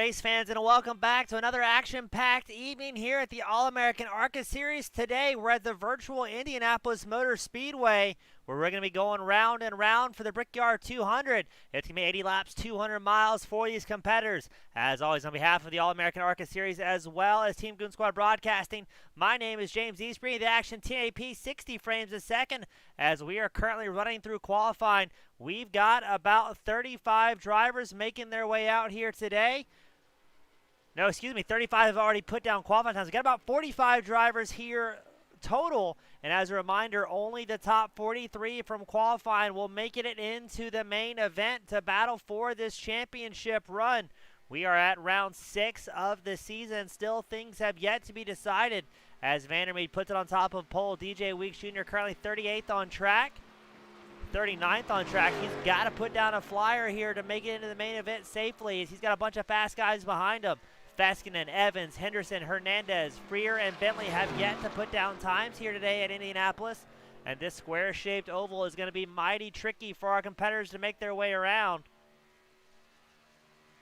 race fans, and welcome back to another action-packed evening here at the All-American ARCA Series. Today, we're at the virtual Indianapolis Motor Speedway, where we're going to be going round and round for the Brickyard 200. It's going to be 80 laps, 200 miles for these competitors. As always, on behalf of the All-American ARCA Series, as well as Team Goon Squad Broadcasting, my name is James Eastbury, the Action TAP 60 frames a second, as we are currently running through qualifying. We've got about 35 drivers making their way out here today. No, excuse me, 35 have already put down qualifying times. We've got about 45 drivers here total. And as a reminder, only the top 43 from qualifying will make it into the main event to battle for this championship run. We are at round 6 of the season. Still, things have yet to be decided as Vandermeer puts it on top of pole. DJ Weeks Jr. currently 38th on track. 39th on track. He's got to put down a flyer here to make it into the main event safely, as he's got a bunch of fast guys behind him. Feskinen, Evans, Henderson, Hernandez, Freer, and Bentley have yet to put down times here today at Indianapolis. And this square-shaped oval is going to be mighty tricky for our competitors to make their way around.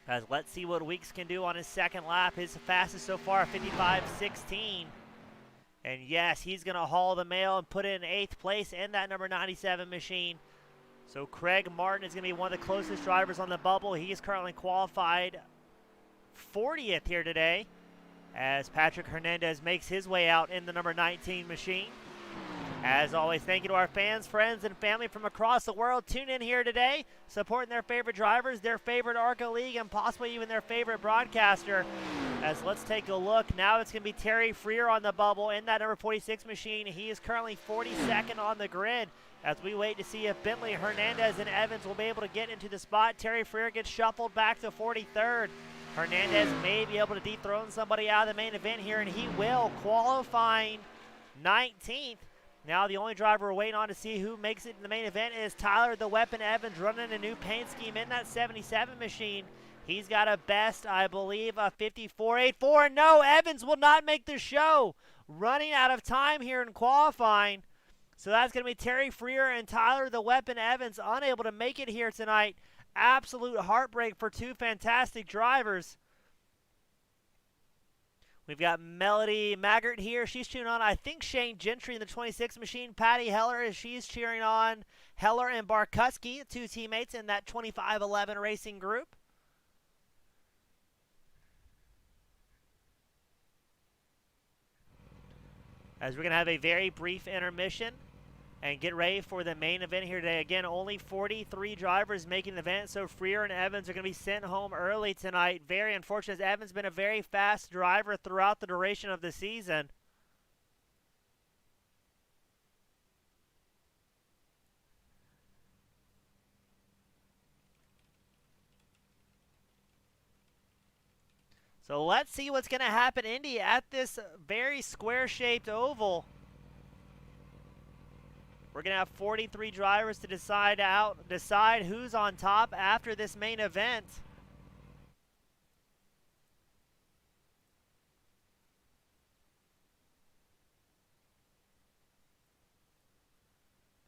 As let's see what Weeks can do on his second lap. His fastest so far, 55.16. And yes, he's going to haul the mail and put in 8th place in that number 97 machine. So Craig Martin is going to be one of the closest drivers on the bubble. He is currently qualified 40th here today, as Patrick Hernandez makes his way out in the number 19 machine. As always, thank you to our fans, friends, and family from across the world. Tune in here today, supporting their favorite drivers, their favorite ARCA League, and possibly even their favorite broadcaster. As let's take a look. Now it's going to be Terry Freer on the bubble in that number 46 machine. He is currently 42nd on the grid as we wait to see if Bentley, Hernandez, and Evans will be able to get into the spot. Terry Freer gets shuffled back to 43rd. Hernandez may be able to dethrone somebody out of the main event here, and he will, qualifying 19th. Now the only driver we're waiting on to see who makes it in the main event is Tyler the Weapon Evans, running a new paint scheme in that 77 machine. He's got a best, I believe, a 54.84. No, Evans will not make the show. Running out of time here in qualifying. So that's going to be Terry Freer and Tyler the Weapon Evans unable to make it here tonight. Absolute heartbreak for two fantastic drivers. We've got Melody Maggart here. She's cheering on, I think, Shane Gentry in the 26 machine. Patty Heller, she's cheering on Heller and Barkuski, two teammates in that 2511 racing group. As we're going to have a very brief intermission and get ready for the main event here today. Again, only 43 drivers making the event, so Freer and Evans are going to be sent home early tonight. Very unfortunate, as Evans has been a very fast driver throughout the duration of the season. So let's see what's going to happen, Indy, at this very square-shaped oval. We're going to have 43 drivers to decide who's on top after this main event.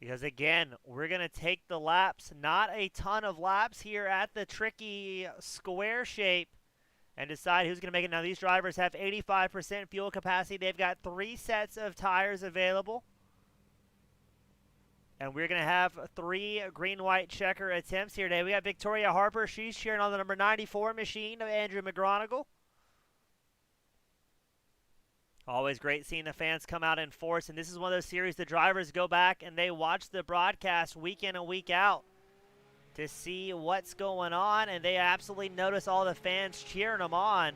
Because again, we're going to take the laps, not a ton of laps here at the tricky square shape, and decide who's going to make it. Now these drivers have 85% fuel capacity. They've got 3 sets of tires available. And we're going to have 3 green-white checker attempts here today. We got Victoria Harper. She's cheering on the number 94 machine of Andrew McGronigal. Always great seeing the fans come out in force. And this is one of those series the drivers go back and they watch the broadcast week in and week out to see what's going on. And they absolutely notice all the fans cheering them on.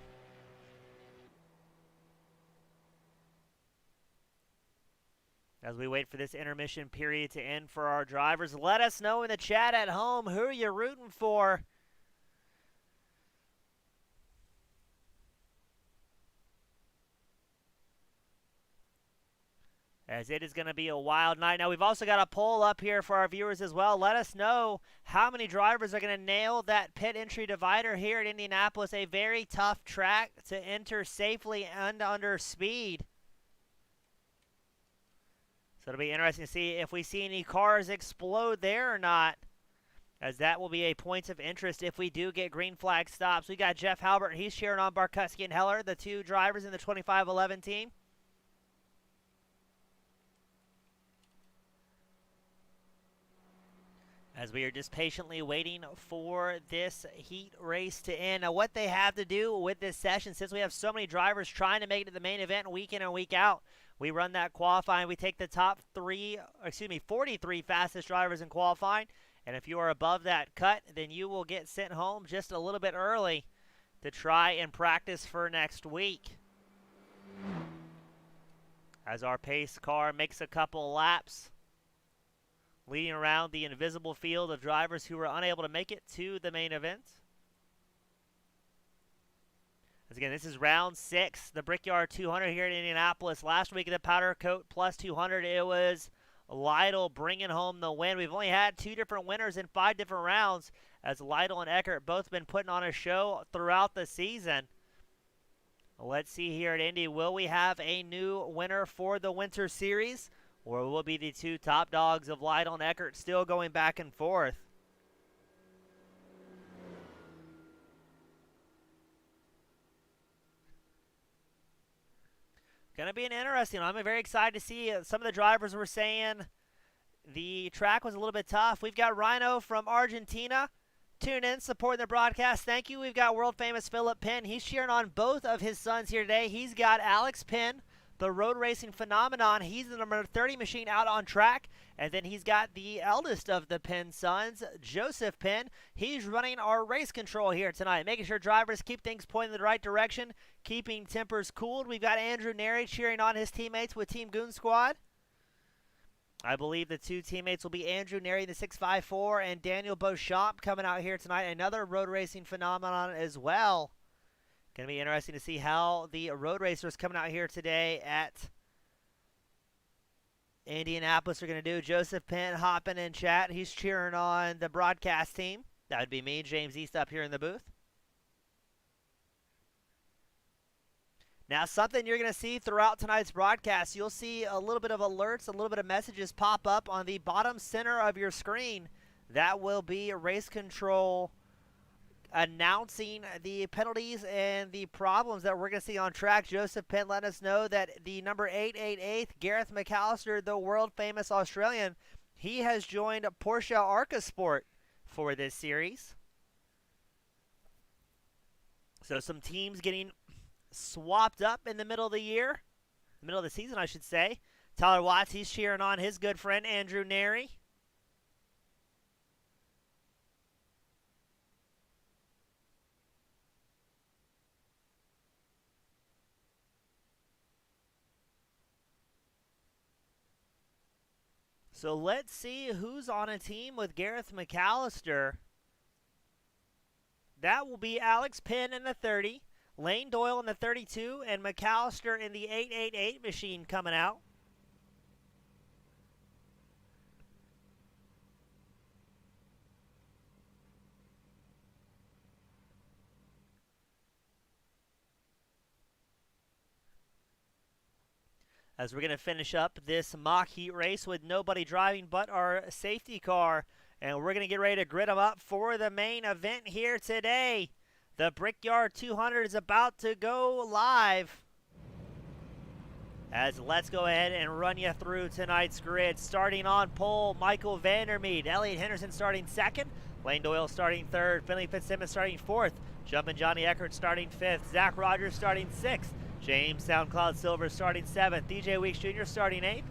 As we wait for this intermission period to end for our drivers, let us know in the chat at home, who are you rooting for? As it is going to be a wild night. Now, we've also got a poll up here for our viewers as well. Let us know how many drivers are going to nail that pit entry divider here at Indianapolis, a very tough track to enter safely and under speed. So it'll be interesting to see if we see any cars explode there or not. as that will be a point of interest if we do get green flag stops. We got Jeff Halbert. He's cheering on Barkuski and Heller, the two drivers in the 2511 team. As we are just patiently waiting for this heat race to end. Now, what they have to do with this session, since we have so many drivers trying to make it to the main event week in and week out, we run that qualifying. We take the top 43 fastest drivers in qualifying. And if you are above that cut, then you will get sent home just a little bit early to try and practice for next week. As our pace car makes a couple laps, leading around the invisible field of drivers who were unable to make it to the main event. As again, this is round 6, the Brickyard 200 here in Indianapolis. Last week of the Powder Coat Plus 200, it was Lytle bringing home the win. We've only had 2 different winners in 5 different rounds, as Lytle and Eckert both been putting on a show throughout the season. Let's see here at Indy, will we have a new winner for the Winter Series? Or will be the 2 top dogs of Lytle and Eckert still going back and forth? Going to be an interesting one. I'm very excited to see some of the drivers were saying the track was a little bit tough. We've got Rhino from Argentina. Tune in, supporting the broadcast. Thank you. We've got world famous Philip Penn. He's cheering on both of his sons here today. He's got Alex Penn, the road racing phenomenon. He's the number 30 machine out on track. And then he's got the eldest of the Penn sons, Joseph Penn. He's running our race control here tonight, making sure drivers keep things pointing in the right direction, keeping tempers cooled. We've got Andrew Neri cheering on his teammates with Team Goon Squad. I believe the 2 teammates will be Andrew Neri in the 654 and Daniel Beauchamp coming out here tonight. Another road racing phenomenon as well. Going to be interesting to see how the road racers coming out here today at Indianapolis are going to do. Joseph Penn hopping in chat. He's cheering on the broadcast team. That would be me, James East, up here in the booth. Now, something you're going to see throughout tonight's broadcast, you'll see a little bit of alerts, a little bit of messages pop up on the bottom center of your screen. That will be race control announcing the penalties and the problems that we're going to see on track. Joseph Penn let us know that the number 888, Gareth McAllister, the world-famous Australian, he has joined Porsche ARCA Sport for this series. So some teams getting swapped up in the middle of the year, middle of the season, I should say. Tyler Watts, he's cheering on his good friend Andrew Neri. So let's see who's on a team with Gareth McAllister. That will be Alex Penn in the 30, Lane Doyle in the 32, and McAllister in the 888 machine coming out. As we're going to finish up this mock heat race with nobody driving but our safety car. And we're going to get ready to grid them up for the main event here today. The Brickyard 200 is about to go live. As let's go ahead and run you through tonight's grid. Starting on pole, Michael Vandermeed. Elliot Henderson starting 2nd. Lane Doyle starting 3rd. Finley Fitzsimmons starting 4th. Jumpin' Johnny Eckert starting 5th. Zach Rogers starting 6th. James SoundCloud Silver starting 7th. DJ Weeks Jr. starting 8th.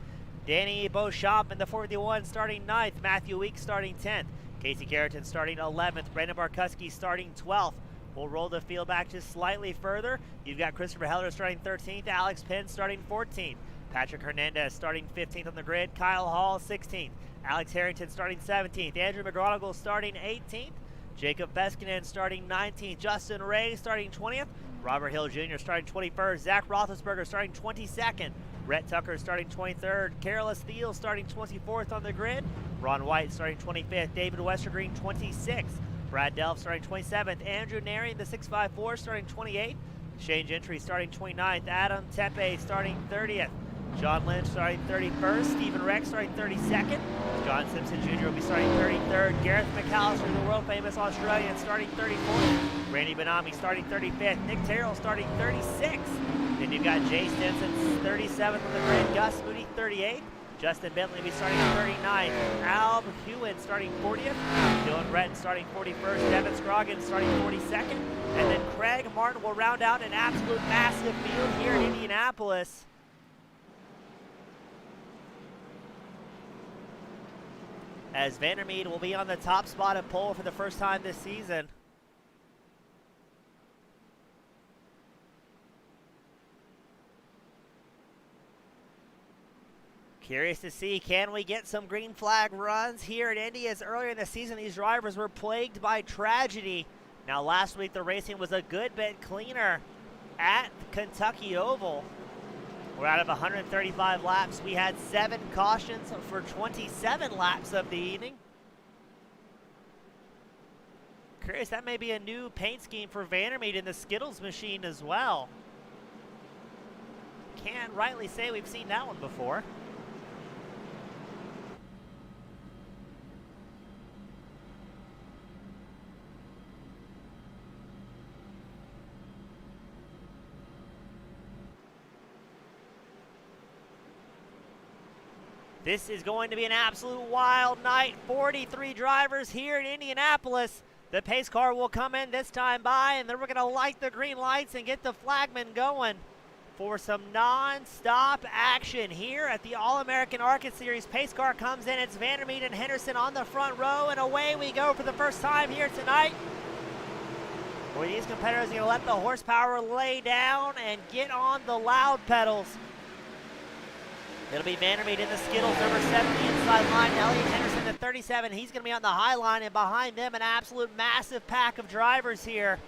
Danny Beauchamp in the 41 starting 9th. Matthew Weeks starting 10th. Casey Carrington starting 11th. Brandon Barkuski starting 12th. We'll roll the field back just slightly further. You've got Christopher Heller starting 13th. Alex Penn starting 14th. Patrick Hernandez starting 15th on the grid. Kyle Hall 16th. Alex Harrington starting 17th. Andrew McGonigal starting 18th. Jacob Beskinen starting 19th. Justin Ray starting 20th. Robert Hill Jr. starting 21st. Zach Roethlisberger starting 22nd. Rhett Tucker starting 23rd. Carolus Thiel starting 24th on the grid. Ron White starting 25th. David Westergreen 26th. Brad Delph starting 27th. Andrew Neri in the 654 starting 28th. Shane Gentry starting 29th. Adam Tepe starting 30th. John Lynch starting 31st. Stephen Rex starting 32nd. John Simpson Jr. will be starting 33rd. Gareth McAllister, the world-famous Australian, starting 34th. Randy Benami starting 35th. Nick Terrell starting 36th. Then you've got Jay Stinson 37th with the Grand Gus Moody 38th. Justin Bentley will be starting 39th. Al Hewen starting 40th. Dylan Retton starting 41st. Devin Scroggins starting 42nd. And then Craig Martin will round out an absolute massive field here in Indianapolis. As Vandermeed will be on the top spot of pole for the first time this season. Curious to see, can we get some green flag runs here at Indy, as earlier in the season these drivers were plagued by tragedy. Now last week the racing was a good bit cleaner at Kentucky Oval. We're out of 135 laps. We had 7 cautions for 27 laps of the evening. Curious, that may be a new paint scheme for Vandermeed in the Skittles machine as well. Can't rightly say we've seen that one before. This is going to be an absolute wild night. 43 drivers here in Indianapolis. The pace car will come in this time by, and then we're going to light the green lights and get the flagman going for some non-stop action here at the All-American ARCA Series. Pace car comes in. It's Vandermeed and Henderson on the front row, and away we go for the first time here tonight. Where these competitors are going to let the horsepower lay down and get on the loud pedals. It'll be Vandermeed in the Skittles, number 70 inside line. Elliott Henderson at 37. He's going to be on the high line, and behind them an absolute massive pack of drivers here.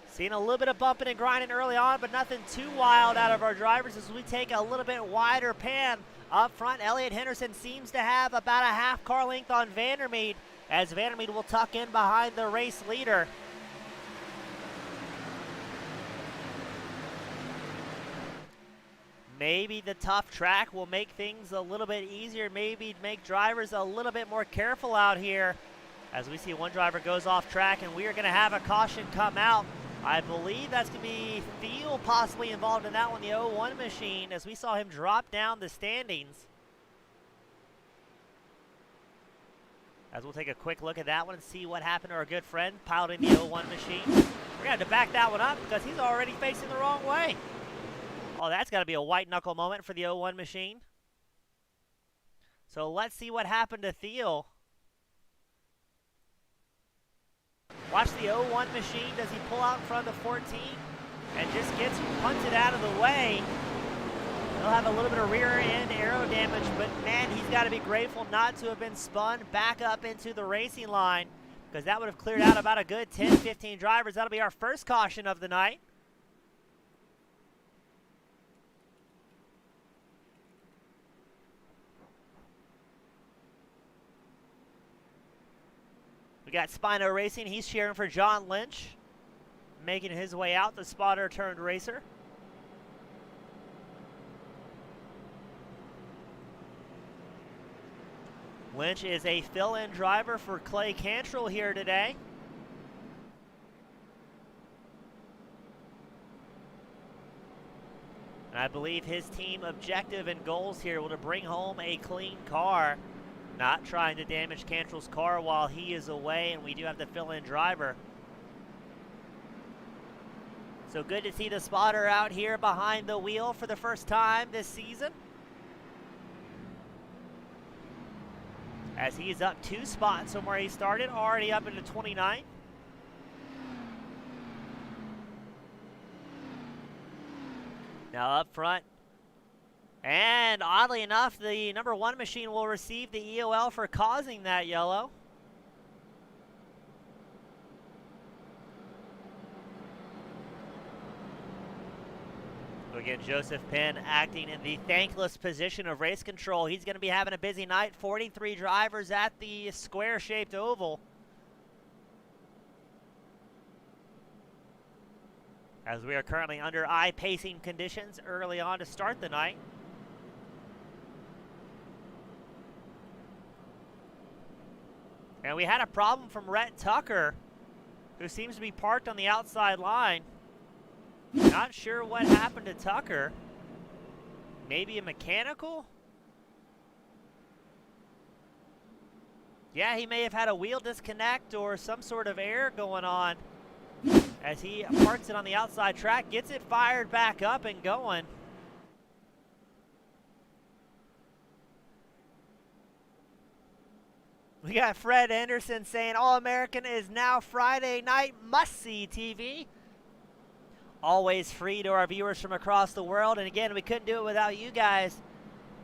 Seeing a little bit of bumping and grinding early on, but nothing too wild out of our drivers as we take a little bit wider pan up front. Elliott Henderson seems to have about a half car length on Vandermeed, as Vandermeed will tuck in behind the race leader. Maybe the tough track will make things a little bit easier, maybe make drivers a little bit more careful out here. As we see one driver goes off track, and we are going to have a caution come out. I believe that's going to be Thiel possibly involved in that one, the 01 machine, as we saw him drop down the standings. As we'll take a quick look at that one and see what happened to our good friend piloting the 01 machine. We're going to have to back that one up because he's already facing the wrong way. Oh, that's got to be a white knuckle moment for the 01 machine. So let's see what happened to Thiel. Watch the 01 machine. Does he pull out in front of the 14 and just gets punted out of the way? He'll have a little bit of rear end aero damage, but man, he's got to be grateful not to have been spun back up into the racing line, because that would have cleared out about a good 10-15 drivers. That'll be our first caution of the night. We got Spino Racing. He's cheering for John Lynch, making his way out, the spotter turned racer. Lynch is a fill-in driver for Clay Cantrell here today. And I believe his team objective and goals here will to bring home a clean car. Not trying to damage Cantrell's car while he is away, and we do have the fill-in driver. So good to see the spotter out here behind the wheel for the first time this season, as he's up 2 spots from where he started, already up into 29th. Now up front, and oddly enough, the number 1 machine will receive the EOL for causing that yellow. So again, Joseph Penn acting in the thankless position of race control. He's going to be having a busy night. 43 drivers at the square-shaped oval. as we are currently under eye-pacing conditions early on to start the night. And we had a problem from Rhett Tucker, who seems to be parked on the outside line. Not sure what happened to Tucker. Maybe a mechanical? Yeah, he may have had a wheel disconnect or some sort of error going on as he parks it on the outside track, gets it fired back up and going. We got Fred Anderson saying All-American is now Friday night must-see TV. Always free to our viewers from across the world. And again, we couldn't do it without you guys.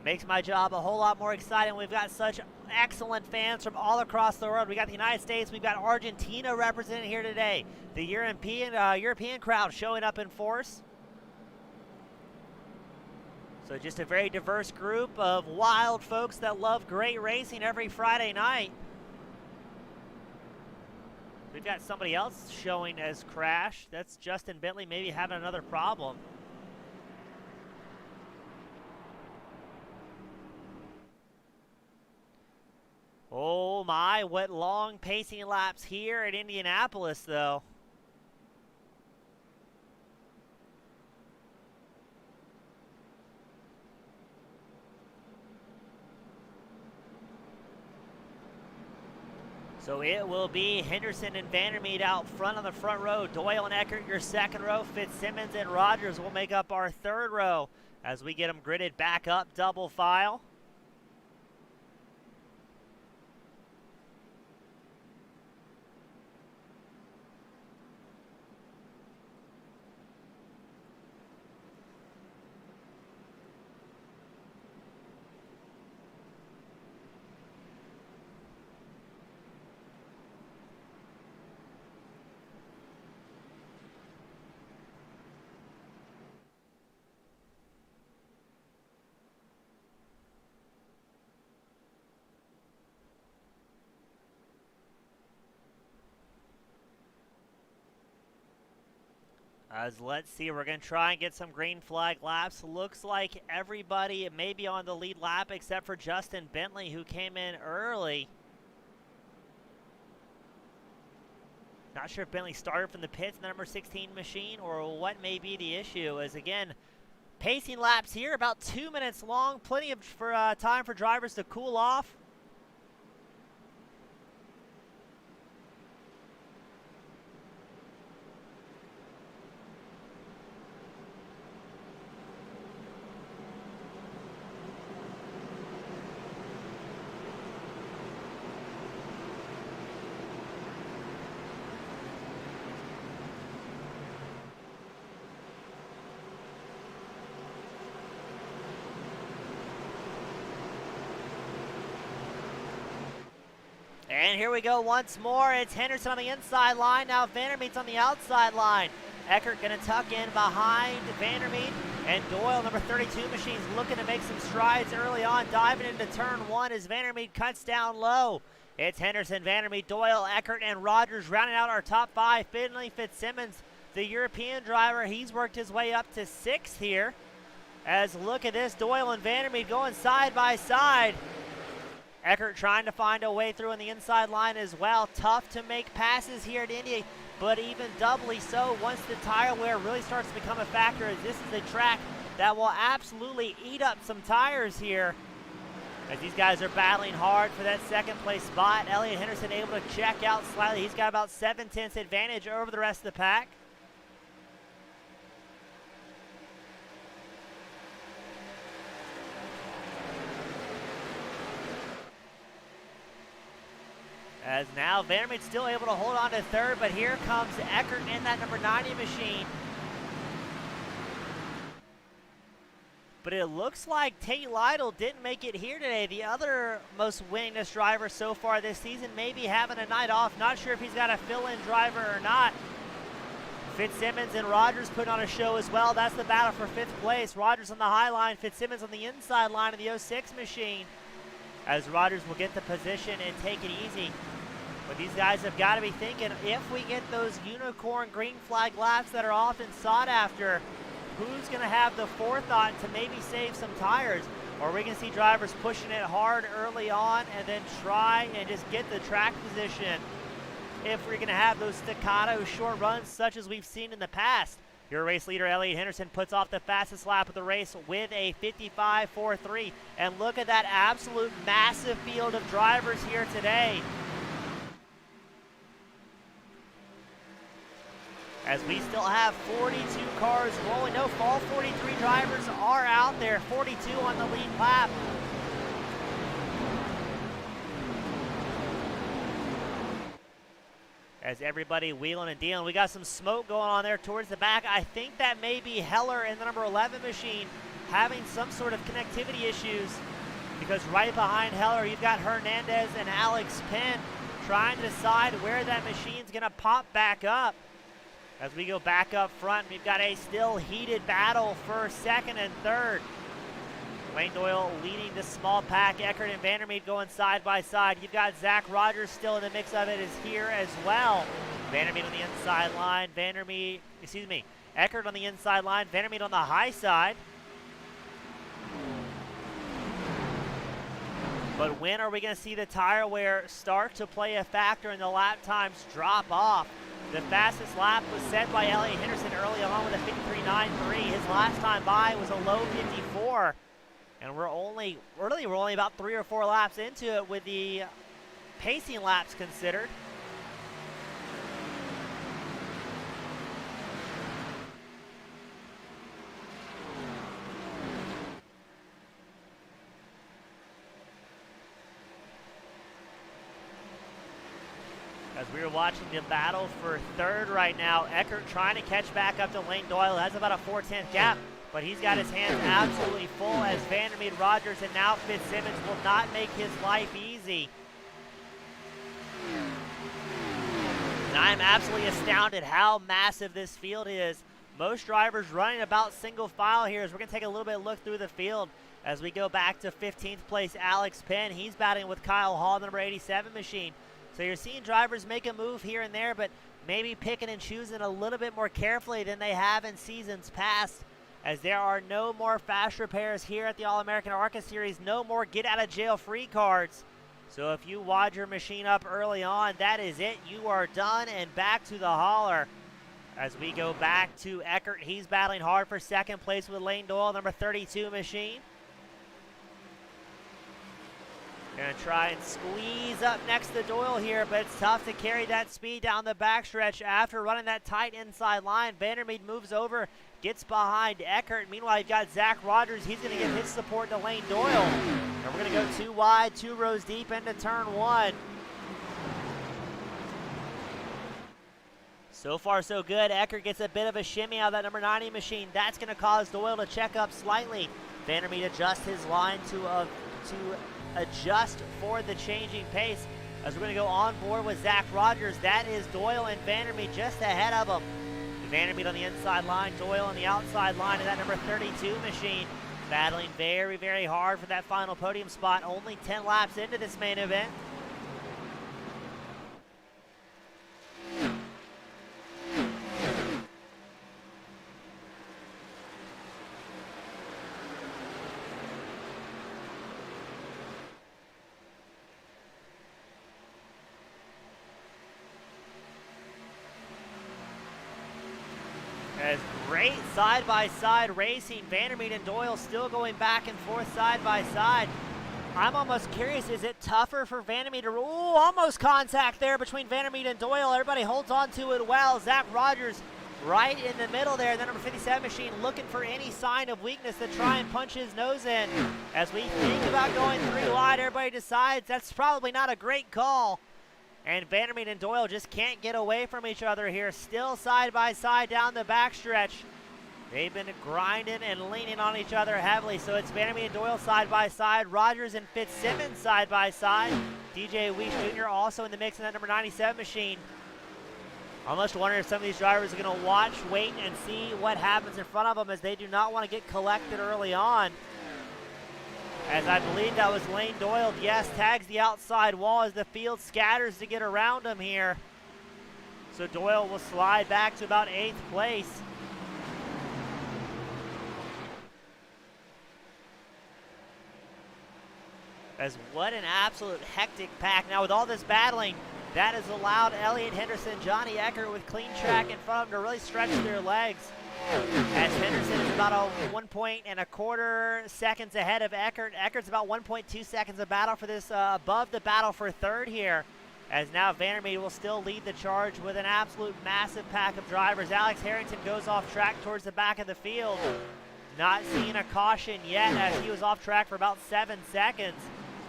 Makes my job a whole lot more exciting. We've got such excellent fans from all across the world. We got the United States. We've got Argentina represented here today. The European crowd showing up in force. So just a very diverse group of wild folks that love great racing every Friday night. We've got somebody else showing as Crash. That's Justin Bentley, maybe having another problem. Oh my, what long pacing laps here at Indianapolis though. So it will be Henderson and Vandermeed out front on the front row. Doyle and Eckert your second row. Fitzsimmons and Rogers will make up our third row as we get them gridded back up double file. Let's see, we're going to try and get some green flag laps. Looks like everybody may be on the lead lap except for Justin Bentley, who came in early. Not sure if Bentley started from the pits in the number 16 machine or what may be the issue. As again, pacing laps here, about 2 minutes long. Plenty of time for drivers to cool off. And here we go once more. It's Henderson on the inside line. Now Vandermeed's on the outside line. Eckert going to tuck in behind Vandermeed. And Doyle, number 32 machines, looking to make some strides early on. Diving into turn one as Vandermeed cuts down low. It's Henderson, Vandermeed, Doyle, Eckert, and Rogers rounding out our top five. Finley Fitzsimmons, the European driver, he's worked his way up to sixth here. As look at this, Doyle and Vandermeed going side by side. Eckert trying to find a way through on the inside line as well. Tough to make passes here at Indy, but even doubly so once the tire wear really starts to become a factor, as this is a track that will absolutely eat up some tires here. As these guys are battling hard for that second place spot. Elliott Henderson able to check out slightly. He's got about 7/10 advantage over the rest of the pack. As now Vandermeed's still able to hold on to third, but here comes Eckert in that number 90 machine. But it looks like Tate Lytle didn't make it here today. The other most winningest driver so far this season may be having a night off. Not sure if he's got a fill-in driver or not. Fitzsimmons and Rogers putting on a show as well. That's the battle for fifth place. Rogers on the high line, Fitzsimmons on the inside line of the 06 machine. As Rogers will get the position and take it easy. But these guys have got to be thinking, if we get those unicorn green flag laps that are often sought after, who's going to have the forethought to maybe save some tires? Or are we going to see drivers pushing it hard early on and then try and just get the track position if we're going to have those staccato short runs such as we've seen in the past? Your race leader, Elliott Henderson, puts off the fastest lap of the race with a 55.43. And look at that absolute massive field of drivers here today. As we still have 42 cars rolling. No, all 43 drivers are out there. 42 on the lead lap. As everybody wheeling and dealing. We got some smoke going on there towards the back. I think that may be Heller in the number 11 machine having some sort of connectivity issues, because right behind Heller you've got Hernandez and Alex Penn trying to decide where that machine's going to pop back up. As we go back up front, we've got a still heated battle for second and third. Lane Doyle leading the small pack. Eckert and Vandermeed going side by side. You've got Zach Rogers still in the mix of it, is here as well. Vandermeed on the inside line. Eckert on the inside line. Vandermeed on the high side. But when are we going to see the tire wear start to play a factor and the lap times drop off? The fastest lap was set by Elliott Henderson early on with a 53.93. His last time by was a low 54. And we're only about 3 or 4 laps into it with the pacing laps considered. As we are watching the battle for third right now, Eckert trying to catch back up to Lane Doyle. Has about a 4/10 gap, but he's got his hands absolutely full as Vandermeed, Rogers, and now Fitzsimmons will not make his life easy. And I'm absolutely astounded how massive this field is. Most drivers running about single file here, as we're going to take a little bit of a look through the field as we go back to 15th place Alex Penn. He's battling with Kyle Hall, the number 87 machine. So you're seeing drivers make a move here and there, but maybe picking and choosing a little bit more carefully than they have in seasons past, as there are no more fast repairs here at the All-American ARCA Series, no more get-out-of-jail-free cards. So if you wad your machine up early on, that is it. You are done and back to the hauler. As we go back to Eckert, he's battling hard for second place with Lane Doyle, number 32 machine. Gonna try and squeeze up next to Doyle here, but it's tough to carry that speed down the backstretch after running that tight inside line. Vandermeed moves over, gets behind Eckert. Meanwhile, you've got Zach Rogers. He's gonna give his support to Lane Doyle. And we're gonna go 2 wide, 2 rows deep into turn 1. So far, so good. Eckert gets a bit of a shimmy out of that number 90 machine. That's gonna cause Doyle to check up slightly. Vandermeed adjusts his line to adjust for the changing pace, as we're going to go on board with Zach Rogers. That is Doyle and Vandermeed just ahead of him. Vandermeed on the inside line, Doyle on the outside line, and that number 32 machine battling very, very hard for that final podium spot. Only 10 laps into this main event. As great side-by-side racing, Vandermeed and Doyle still going back and forth side-by-side. I'm almost curious, is it tougher for Vandermeed to, almost contact there between Vandermeed and Doyle. Everybody holds on to it well. Zach Rogers right in the middle there. The number 57 machine looking for any sign of weakness to try and punch his nose in. As we think about going 3 wide, everybody decides that's probably not a great call. And Vandermeed and Doyle just can't get away from each other here. Still side by side down the backstretch. They've been grinding and leaning on each other heavily. So it's Vandermeed and Doyle side by side. Rogers and Fitzsimmons side by side. DJ Weiss Jr. also in the mix in that number 97 machine. I almost wonder if some of these drivers are going to watch, wait, and see what happens in front of them, as they do not want to get collected early on. as I believe that was Lane Doyle. Yes, tags the outside wall as the field scatters to get around him here. So Doyle will slide back to about 8th place. As what an absolute hectic pack. Now with all this battling, that has allowed Elliott Henderson, Johnny Eckert with clean track in front of them to really stretch their legs. As Henderson is about a 1.25 seconds ahead of Eckert. Eckert's about 1.2 seconds of battle for this, above the battle for third here. As now Vandermeer will still lead the charge with an absolute massive pack of drivers. Alex Harrington goes off track towards the back of the field. Not seeing a caution yet as he was off track for about 7 seconds.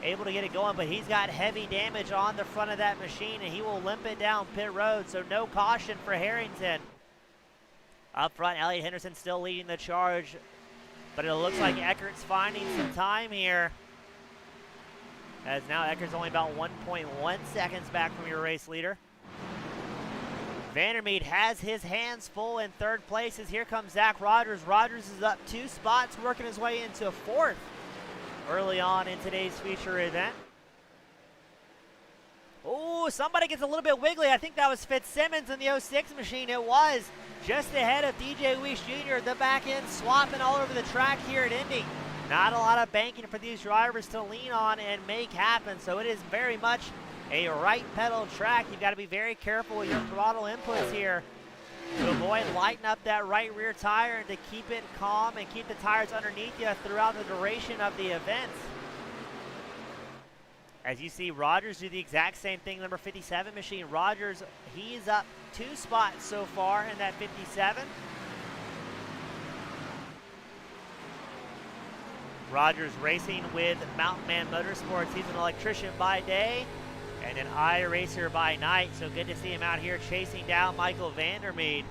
Able to get it going, but he's got heavy damage on the front of that machine and he will limp it down pit road, so no caution for Harrington. Up front, Elliott Henderson still leading the charge, but it looks like Eckert's finding some time here. As now Eckert's only about 1.1 seconds back from your race leader. Vandermeer has his hands full in third place as here comes Zach Rogers. Rogers is up 2 spots, working his way into 4th early on in today's feature event. Oh, somebody gets a little bit wiggly. I think that was Fitzsimmons in the 06 machine. It was just ahead of DJ Weiss Jr. The back end swapping all over the track here at Indy. Not a lot of banking for these drivers to lean on and make happen, so it is very much a right pedal track. You've got to be very careful with your throttle inputs here to avoid lighting up that right rear tire and to keep it calm and keep the tires underneath you throughout the duration of the events. As you see Rogers do the exact same thing, number 57 machine. Rogers, he's up 2 spots so far in that 57. Rogers racing with Mountain Man Motorsports. He's an electrician by day and an iRacer by night, so good to see him out here chasing down Michael Vandermeer.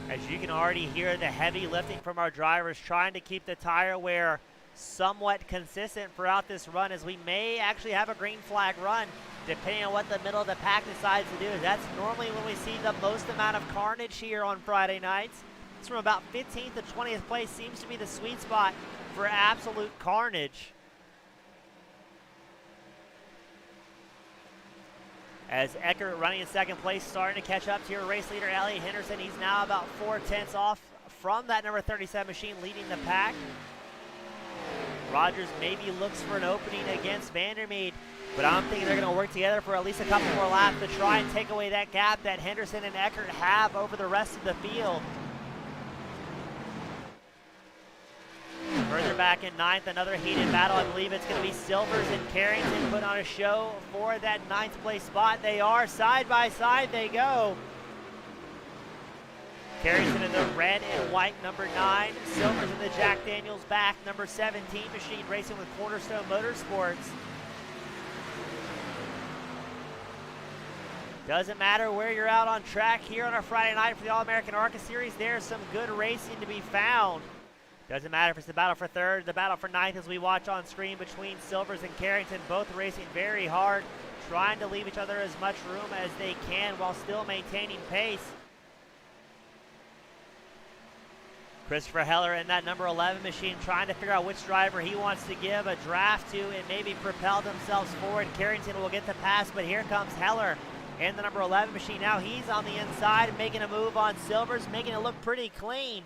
As you can already hear the heavy lifting from our drivers, trying to keep the tire wear somewhat consistent throughout this run, as we may actually have a green flag run depending on what the middle of the pack decides to do. That's normally when we see the most amount of carnage here on Friday nights. It's from about 15th to 20th place seems to be the sweet spot for absolute carnage. As Eckert running in second place, starting to catch up to your race leader, Elliott Henderson. He's now about 4/10 off from that number 37 machine leading the pack. Rogers maybe looks for an opening against Vandermeer, but I'm thinking they're going to work together for at least a couple more laps to try and take away that gap that Henderson and Eckert have over the rest of the field. Further back in 9th, another heated battle. I believe it's going to be Silvers and Carrington put on a show for that 9th place spot. They are side by side, they go. Carrington in the red and white number 9. Silvers in the Jack Daniels back number 17 machine, racing with Cornerstone Motorsports. Doesn't matter where you're out on track here on our Friday night for the All-American ARCA Series. There's some good racing to be found. Doesn't matter if it's the battle for third, the battle for 9th as we watch on screen between Silvers and Carrington, both racing very hard, trying to leave each other as much room as they can while still maintaining pace. Christopher Heller in that number 11 machine trying to figure out which driver he wants to give a draft to and maybe propel themselves forward. Carrington will get the pass, but here comes Heller in the number 11 machine. Now he's on the inside making a move on Silvers, making it look pretty clean.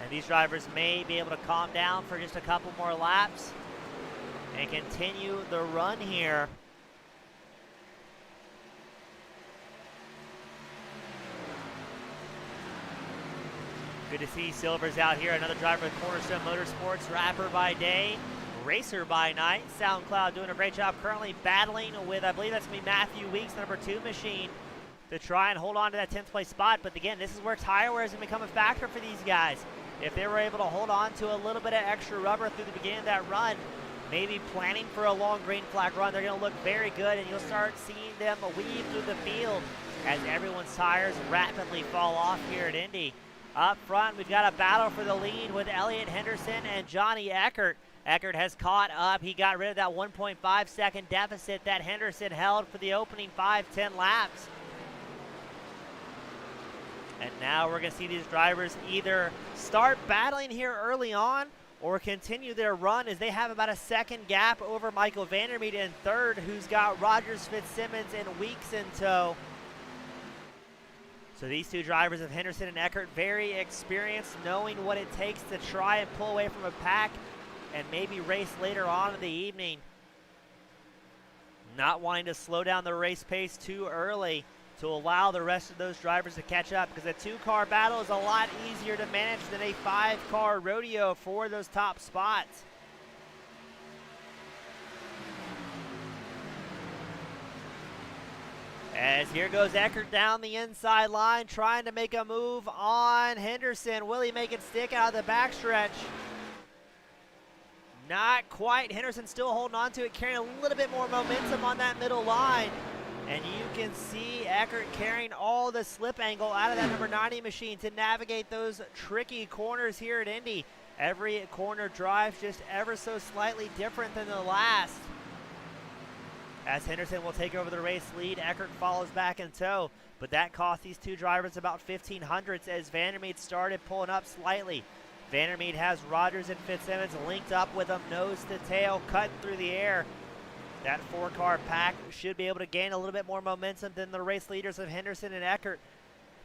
And these drivers may be able to calm down for just a couple more laps and continue the run here. Good to see Silvers out here, another driver with Cornerstone Motorsports, rapper by day, racer by night. SoundCloud doing a great job currently battling with, I believe that's going to be Matthew Weeks, number 2 machine, to try and hold on to that 10th place spot. But again, this is where tire wear is going to become a factor for these guys. If they were able to hold on to a little bit of extra rubber through the beginning of that run, maybe planning for a long green flag run, they're going to look very good, and you'll start seeing them weave through the field as everyone's tires rapidly fall off here at Indy. Up front, we've got a battle for the lead with Elliott Henderson and Johnny Eckert. Eckert has caught up. He got rid of that 1.5 second deficit that Henderson held for the opening 5-10 laps. And now we're going to see these drivers either start battling here early on or continue their run, as they have about a second gap over Michael Vandermeed in third, who's got Rogers, Fitzsimmons, and Weeks in tow. So these two drivers of Henderson and Eckert, very experienced, knowing what it takes to try and pull away from a pack and maybe race later on in the evening. Not wanting to slow down the race pace too early to allow the rest of those drivers to catch up, because a two-car battle is a lot easier to manage than a five-car rodeo for those top spots. As here goes Eckert down the inside line, trying to make a move on Henderson. Will he make it stick out of the backstretch? Not quite. Henderson still holding on to it, carrying a little bit more momentum on that middle line. And you can see Eckert carrying all the slip angle out of that number 90 machine to navigate those tricky corners here at Indy. Every corner drive just ever so slightly different than the last. As Henderson will take over the race lead, Eckert follows back in tow. But that cost these two drivers about 1,500ths as Vandermeed started pulling up slightly. Vandermeed has Rogers and Fitzsimmons linked up with him, nose to tail, cutting through the air. That four-car pack should be able to gain a little bit more momentum than the race leaders of Henderson and Eckert,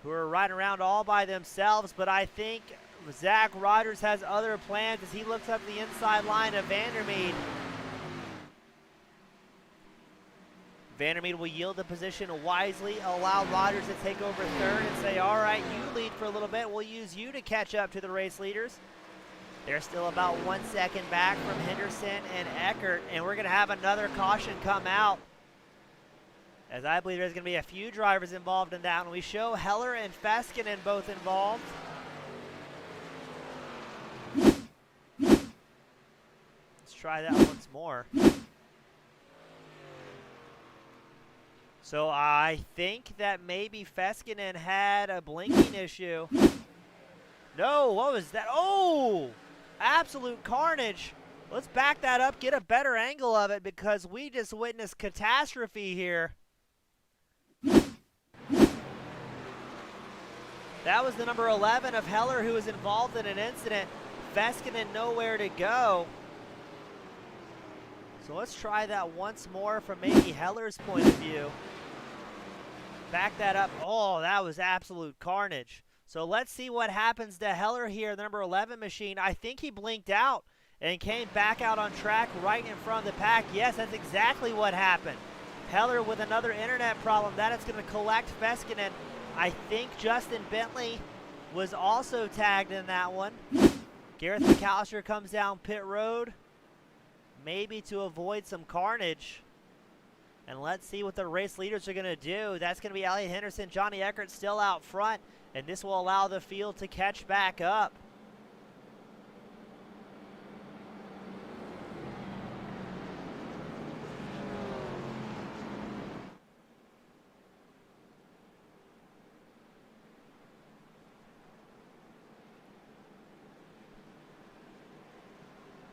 who are riding around all by themselves. But I think Zach Rogers has other plans as he looks up the inside line of Vandermeed. Vandermeed will yield the position wisely, allow Rogers to take over third and say, all right, you lead for a little bit. We'll use you to catch up to the race leaders. They're still about 1 second back from Henderson and Eckert, and we're going to have another caution come out, as I believe there's going to be a few drivers involved in that one. We show Heller and Feskinen both involved. Let's try that once more. So I think that maybe Feskinen had a blinking issue. No, what was that? Oh! Absolute carnage. Let's back that up, get a better angle of it, because we just witnessed catastrophe here. That was the number 11 of Heller, who was involved in an incident. Feskinen nowhere to go. So let's try that once more from maybe Heller's point of view. Back that up. Oh, that was absolute carnage. So let's see what happens to Heller here, the number 11 machine. I think he blinked out and came back out on track right in front of the pack. Yes, that's exactly what happened. Heller with another internet problem. That is going to collect Feskinen. I think Justin Bentley was also tagged in that one. Gareth McAllister comes down pit road, maybe to avoid some carnage. And let's see what the race leaders are going to do. That's going to be Elliott Henderson. Johnny Eckert still out front, and this will allow the field to catch back up.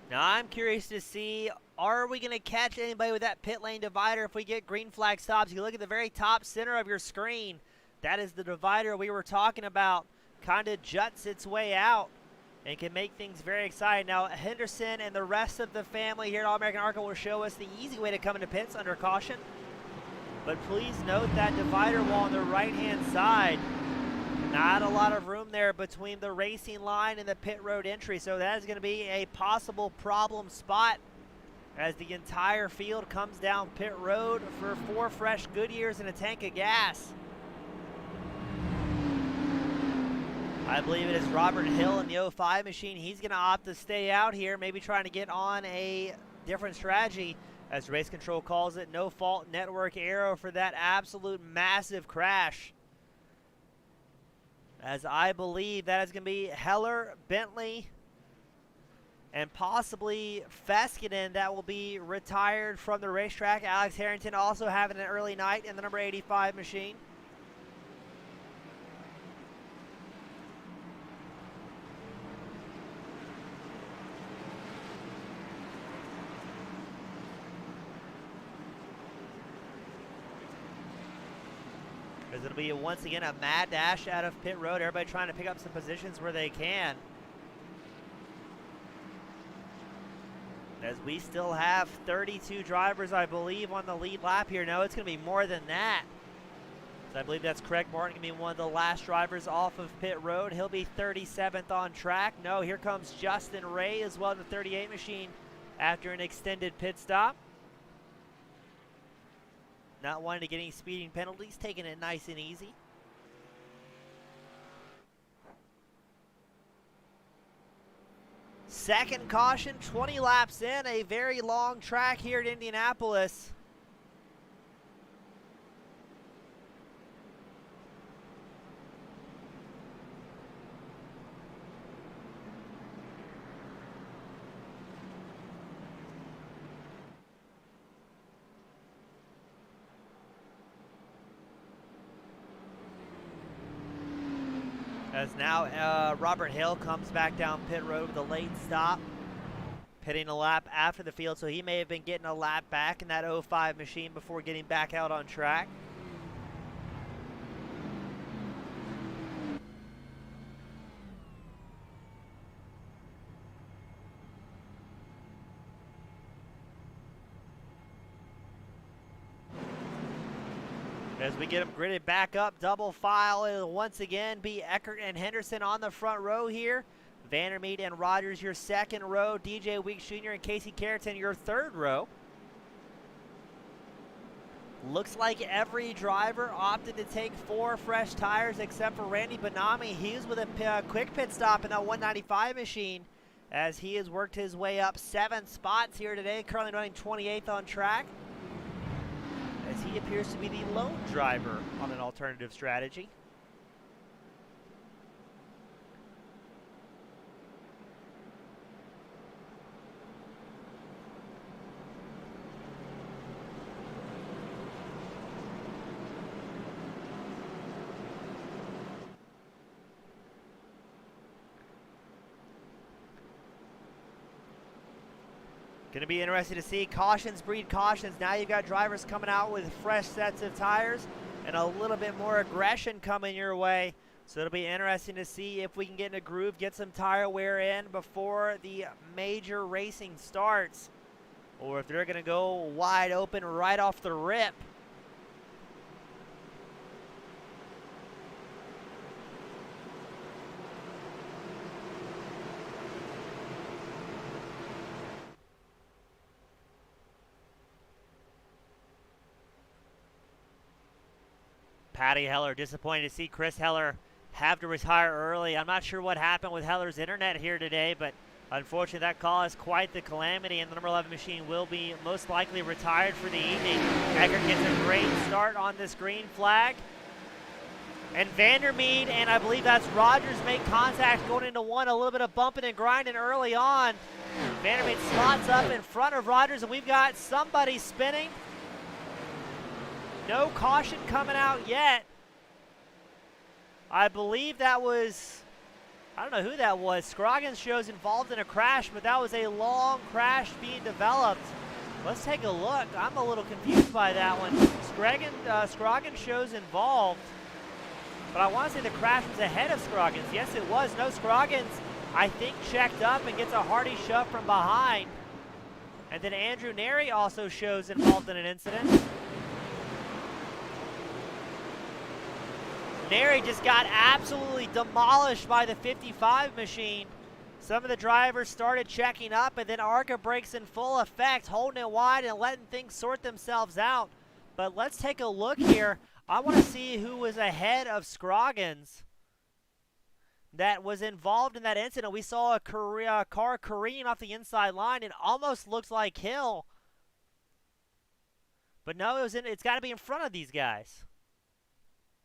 Now I'm curious to see, are we going to catch anybody with that pit lane divider if we get green flag stops? You look at the very top center of your screen. That is the divider we were talking about. Kind of juts its way out and can make things very exciting. Now Henderson and the rest of the family here at All-American ARCA will show us the easy way to come into pits under caution. But please note that divider wall on the right-hand side. Not a lot of room there between the racing line and the pit road entry, so that is going to be a possible problem spot as the entire field comes down pit road for 4 fresh Goodyears and a tank of gas. I believe it is Robert Hill in the 05 machine. He's going to opt to stay out here, maybe trying to get on a different strategy, as race control calls it no fault network error for that absolute massive crash. As I believe that is going to be Heller, Bentley, and possibly Feskinen that will be retired from the racetrack. Alex Harrington also having an early night in the number 85 machine. As it'll be once again a mad dash out of pit road. Everybody trying to pick up some positions where they can. As we still have 32 drivers, I believe, on the lead lap here. No, it's going to be more than that. So I believe that's Craig Martin going to be one of the last drivers off of pit road. He'll be 37th on track. No, here comes Justin Ray as well in the 38 machine after an extended pit stop. Not wanting to get any speeding penalties, taking it nice and easy. Second caution, 20 laps in, a very long track here at Indianapolis. As now Robert Hill comes back down pit road with a late stop, pitting a lap after the field, so he may have been getting a lap back in that 05 machine before getting back out on track. As we get them gridded back up, double file, it'll once again be Eckert and Henderson on the front row here. Vandermeet and Rogers your second row. DJ Weeks Jr. and Casey Carrington your third row. Looks like every driver opted to take 4 fresh tires except for Randy Benami. He's with a quick pit stop in that 195 machine as he has worked his way up 7 spots here today, currently running 28th on track, as he appears to be the lone driver on an alternative strategy. Going to be interesting to see. Cautions breed cautions. Now you've got drivers coming out with fresh sets of tires and a little bit more aggression coming your way. So it'll be interesting to see if we can get in a groove, get some tire wear in before the major racing starts, or if they're going to go wide open right off the rip. Patty Heller, disappointed to see Chris Heller have to retire early. I'm not sure what happened with Heller's internet here today, but unfortunately that caused quite the calamity, and the number 11 machine will be most likely retired for the evening. Eckert gets a great start on this green flag. And Vandermeet, and I believe that's Rogers, make contact going into one, a little bit of bumping and grinding early on. Vandermeet slots up in front of Rogers, and we've got somebody spinning. No caution coming out yet. I believe that was, I don't know who that was. Scroggins shows involved in a crash, but that was a long crash being developed. Let's take a look. I'm a little confused by that one. Scroggins shows involved, but I want to say the crash was ahead of Scroggins. Yes, it was. No, Scroggins, I think, checked up and gets a hearty shove from behind. And then Andrew Neri also shows involved in an incident. Neri just got absolutely demolished by the 55 machine. Some of the drivers started checking up, and then ARCA breaks in full effect, holding it wide and letting things sort themselves out. But let's take a look here. I want to see who was ahead of Scroggins that was involved in that incident. We saw a car careening off the inside line. It almost looks like Hill. But no, it's got to be in front of these guys.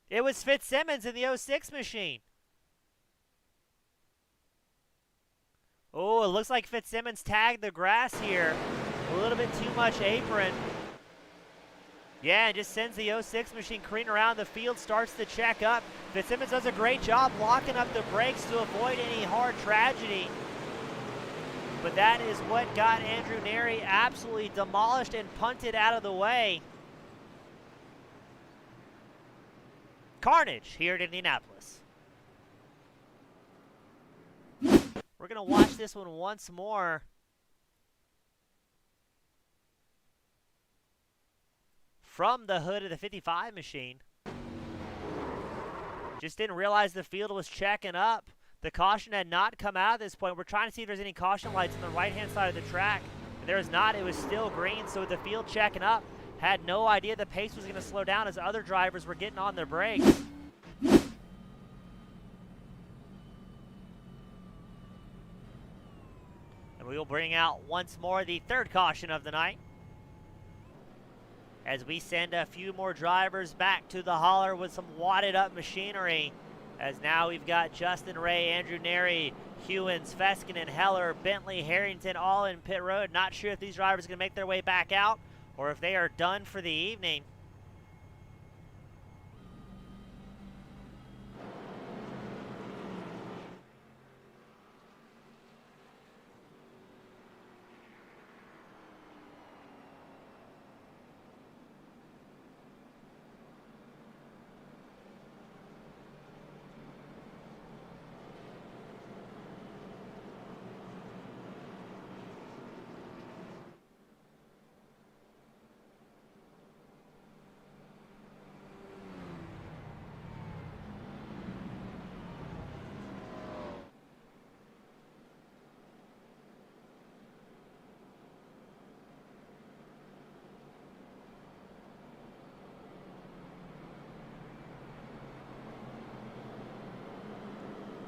It was Fitzsimmons in the 06 machine. Oh, it looks like Fitzsimmons tagged the grass here. A little bit too much apron. Yeah, and just sends the 06 machine careening around the field, starts to check up. Fitzsimmons does a great job locking up the brakes to avoid any hard tragedy. But that is what got Andrew Neri absolutely demolished and punted out of the way. carnage here at Indianapolis. We're going to watch this one once more. From the hood of the 55 machine. Just didn't realize the field was checking up. The caution had not come out at this point. We're trying to see if there's any caution lights on the right-hand side of the track. And there is not. It was still green, so with the field checking up, had no idea the pace was going to slow down as other drivers were getting on their brakes. And we will bring out once more the third caution of the night, as we send a few more drivers back to the hauler with some wadded up machinery. As now we've got Justin Ray, Andrew Neri, Hewins, Feskinen, Heller, Bentley, Harrington all in pit road. Not sure if these drivers are going to make their way back out or if they are done for the evening.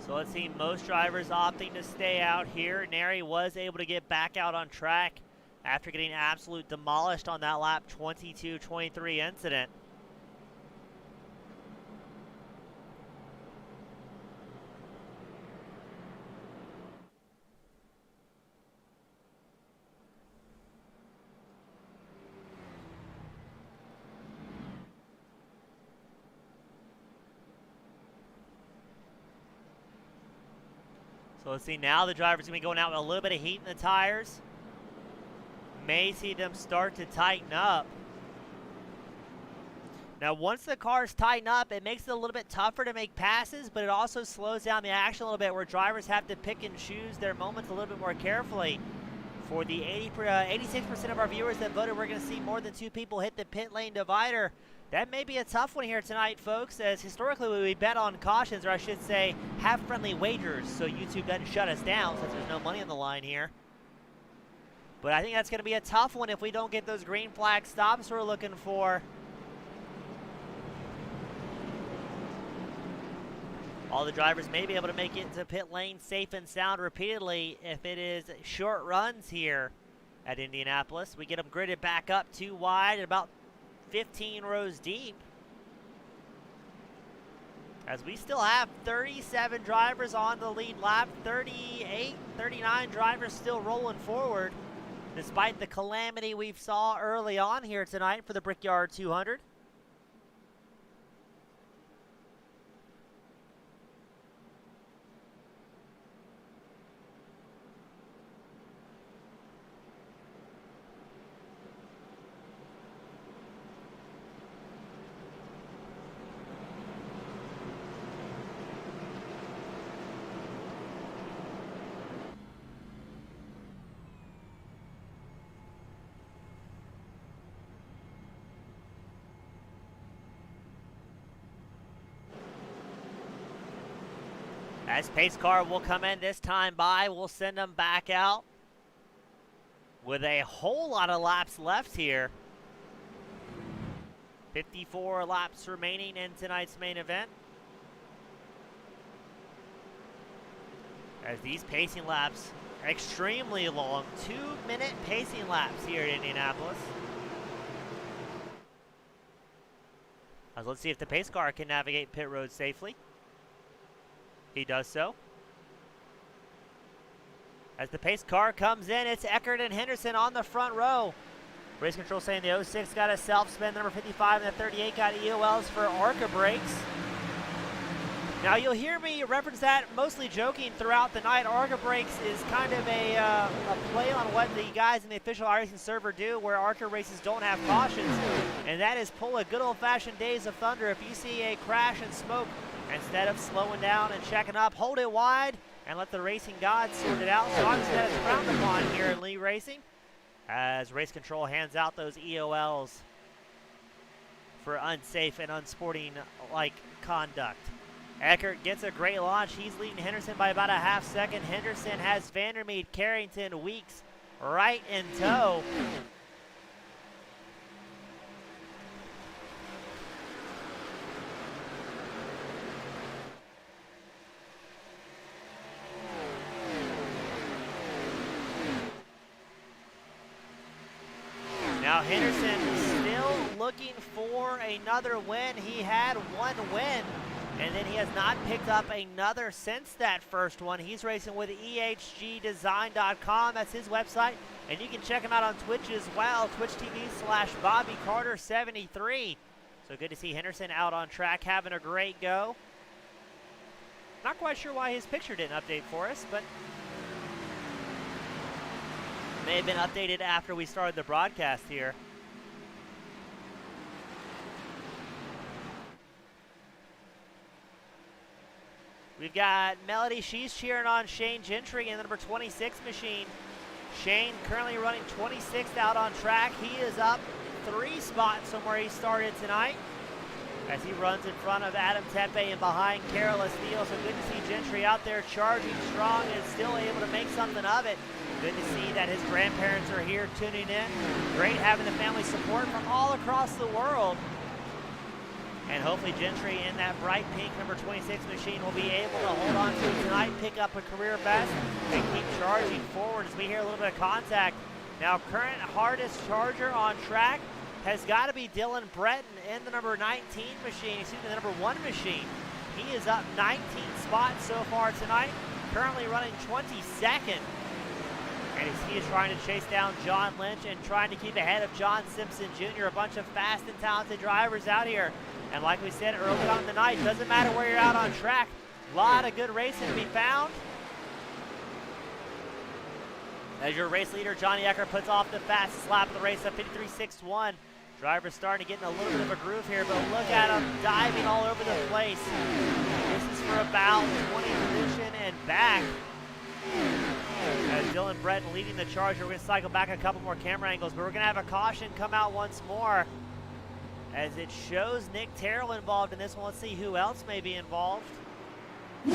So let's see, most drivers opting to stay out here. Neri was able to get back out on track after getting absolute demolished on that lap 22-23 incident. So let's see, now the driver's going to be going out with a little bit of heat in the tires. May see them start to tighten up. Now, once the cars tighten up, it makes it a little bit tougher to make passes, but it also slows down the action a little bit, where drivers have to pick and choose their moments a little bit more carefully. For the 86% of our viewers that voted, we're going to see more than 2 people hit the pit lane divider. That may be a tough one here tonight, folks, as historically we bet on cautions, or I should say have friendly wagers, so YouTube doesn't shut us down since there's no money on the line here. But I think that's going to be a tough one if we don't get those green flag stops we're looking for. All the drivers may be able to make it into pit lane safe and sound repeatedly if it is short runs here at Indianapolis. We get them gridded back up 2 wide at about 15 rows deep, as we still have 37 drivers on the lead lap, 38, 39 drivers still rolling forward, despite the calamity we saw early on here tonight for the Brickyard 200. As pace car will come in this time by, we'll send them back out with a whole lot of laps left here. 54 laps remaining in tonight's main event. As these pacing laps are extremely long, 2-minute pacing laps here at Indianapolis. As let's see if the pace car can navigate pit road safely. He does so. As the pace car comes in, it's Eckert and Henderson on the front row. Race control saying the 06 got a self-spin, the number 55 and the 38 got EOLs for ARCA brakes. Now you'll hear me reference that mostly joking throughout the night. ARCA Brakes is kind of a play on what the guys in the official iRacing server do, where ARCA races don't have cautions, and that is pull a good old-fashioned Days of Thunder. If you see a crash and smoke, instead of slowing down and checking up, hold it wide and let the racing gods sort it out. So obviously that is frowned upon here in Lee Racing, as Race Control hands out those EOLs for unsafe and unsporting-like conduct. Eckert gets a great launch. He's leading Henderson by about a half second. Henderson has Vandermeed, Carrington, Weeks right in tow. Now Henderson still looking for another win. He had one win, and then he has not picked up another since that first one. He's racing with ehgdesign.com. That's his website. And you can check him out on Twitch as well, twitch.tv/BobbyCarter73. So good to see Henderson out on track, having a great go. Not quite sure why his picture didn't update for us, but may have been updated after we started the broadcast here. We've got Melody. She's cheering on Shane Gentry in the number 26 machine. Shane currently running 26th out on track. He is up 3 spots from where he started tonight, as he runs in front of Adam Tepe and behind Carol Esteel. So good to see Gentry out there charging strong and still able to make something of it. Good to see that his grandparents are here tuning in. Great having the family support from all across the world. And hopefully Gentry in that bright pink number 26 machine will be able to hold on to it tonight, pick up a career best, and keep charging forward as we hear a little bit of contact. Now current hardest charger on track has got to be Dylan Breton in the number 19 machine, excuse me, the number 1 machine. He is up 19 spots so far tonight, currently running 22nd. And he is trying to chase down John Lynch and trying to keep ahead of John Simpson Jr., a bunch of fast and talented drivers out here. And like we said early on in the night, doesn't matter where you're out on track, a lot of good racing to be found. As your race leader, Johnny Eckert, puts off the fastest lap of the race at 53.61. Drivers starting to get in a little bit of a groove here, but look at him diving all over the place. This is for about 20th position and back. As Dylan Breton leading the charge, we're going to cycle back a couple more camera angles, but we're going to have a caution come out once more, as it shows Nick Terrell involved in this one. Let's see who else may be involved. I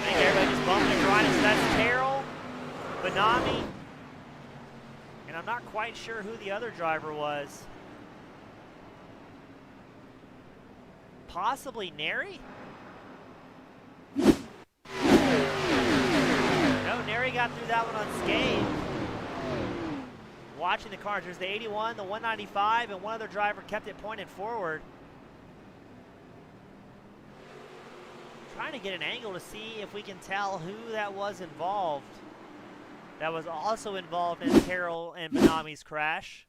think everybody just bumping and grinding. So that's Terrell, Benami, and I'm not quite sure who the other driver was. Possibly Neri? No, Neri got through that one unscathed. Watching the cars, there's the 81, the 195, and one other driver kept it pointed forward. Trying to get an angle to see if we can tell who that was involved. That was also involved in Terrell and Benami's crash.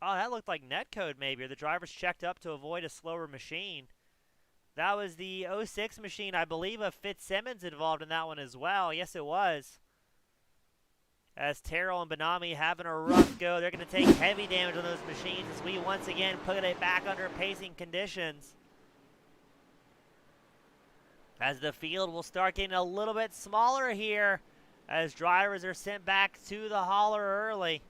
Oh, that looked like netcode maybe, or the drivers checked up to avoid a slower machine. That was the 06 machine, I believe, of Fitzsimmons involved in that one as well. Yes, it was. As Terrell and Benami having a rough go. They're going to take heavy damage on those machines as we once again put it back under pacing conditions. As the field will start getting a little bit smaller here, as drivers are sent back to the hauler early.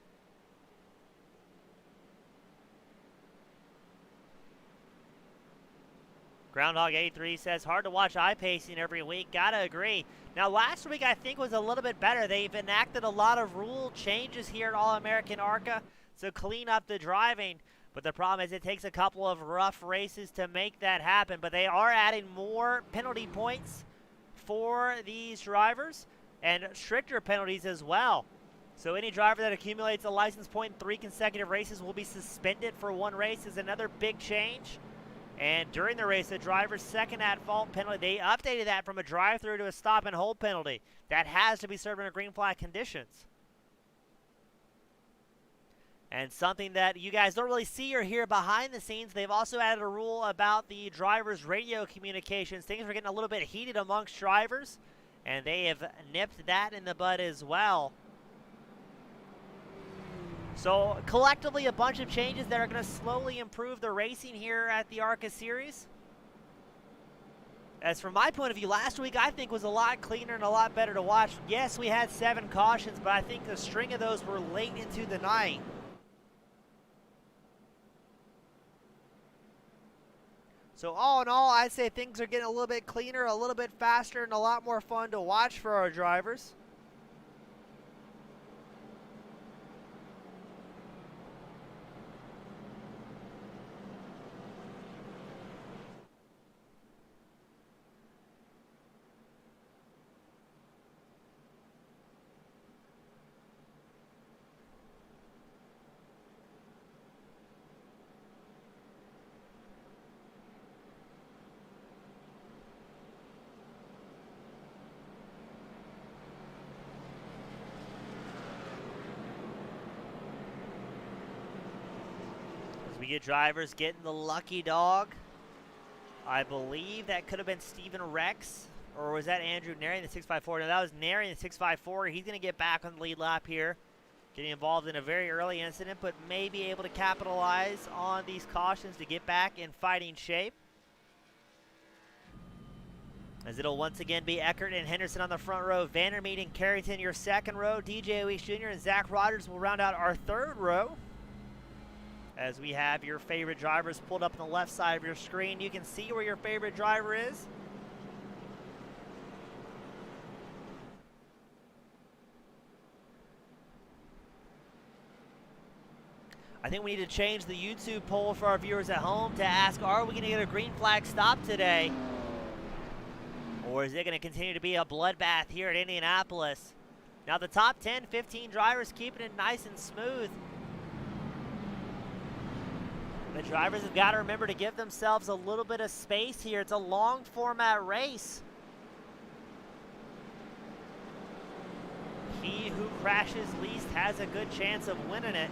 Groundhog 83 says, hard to watch iPacing every week. Gotta agree. Now, last week I think was a little bit better. They've enacted a lot of rule changes here at All-American ARCA to clean up the driving. But the problem is it takes a couple of rough races to make that happen. But they are adding more penalty points for these drivers and stricter penalties as well. So any driver that accumulates a license point in 3 consecutive races will be suspended for 1 race is another big change. And during the race, the driver's second at-fault penalty, they updated that from a drive-through to a stop-and-hold penalty. That has to be served under green flag conditions. And something that you guys don't really see or hear behind the scenes, they've also added a rule about the drivers' radio communications. Things were getting a little bit heated amongst drivers, and they have nipped that in the bud as well. So collectively, a bunch of changes that are going to slowly improve the racing here at the ARCA series. As from my point of view, last week I think was a lot cleaner and a lot better to watch. Yes, we had 7 cautions, but I think a string of those were late into the night. So all in all, I'd say things are getting a little bit cleaner, a little bit faster, and a lot more fun to watch for our drivers. We get drivers getting the lucky dog. I believe that could have been Steven Rex, or was that Andrew Nary in the 654? No, that was Nary in the 654. He's going to get back on the lead lap here, getting involved in a very early incident, but may be able to capitalize on these cautions to get back in fighting shape. As it'll once again be Eckert and Henderson on the front row, Vandermeet and Carrington your second row, DJ Weeks Jr. and Zach Rogers will round out our third row. As we have your favorite drivers pulled up on the left side of your screen. You can see where your favorite driver is. I think we need to change the YouTube poll for our viewers at home to ask, are we going to get a green flag stop today? Or is it going to continue to be a bloodbath here at Indianapolis? Now the top 10, 15 drivers keeping it nice and smooth. The drivers have got to remember to give themselves a little bit of space here. It's a long format race. He who crashes least has a good chance of winning it.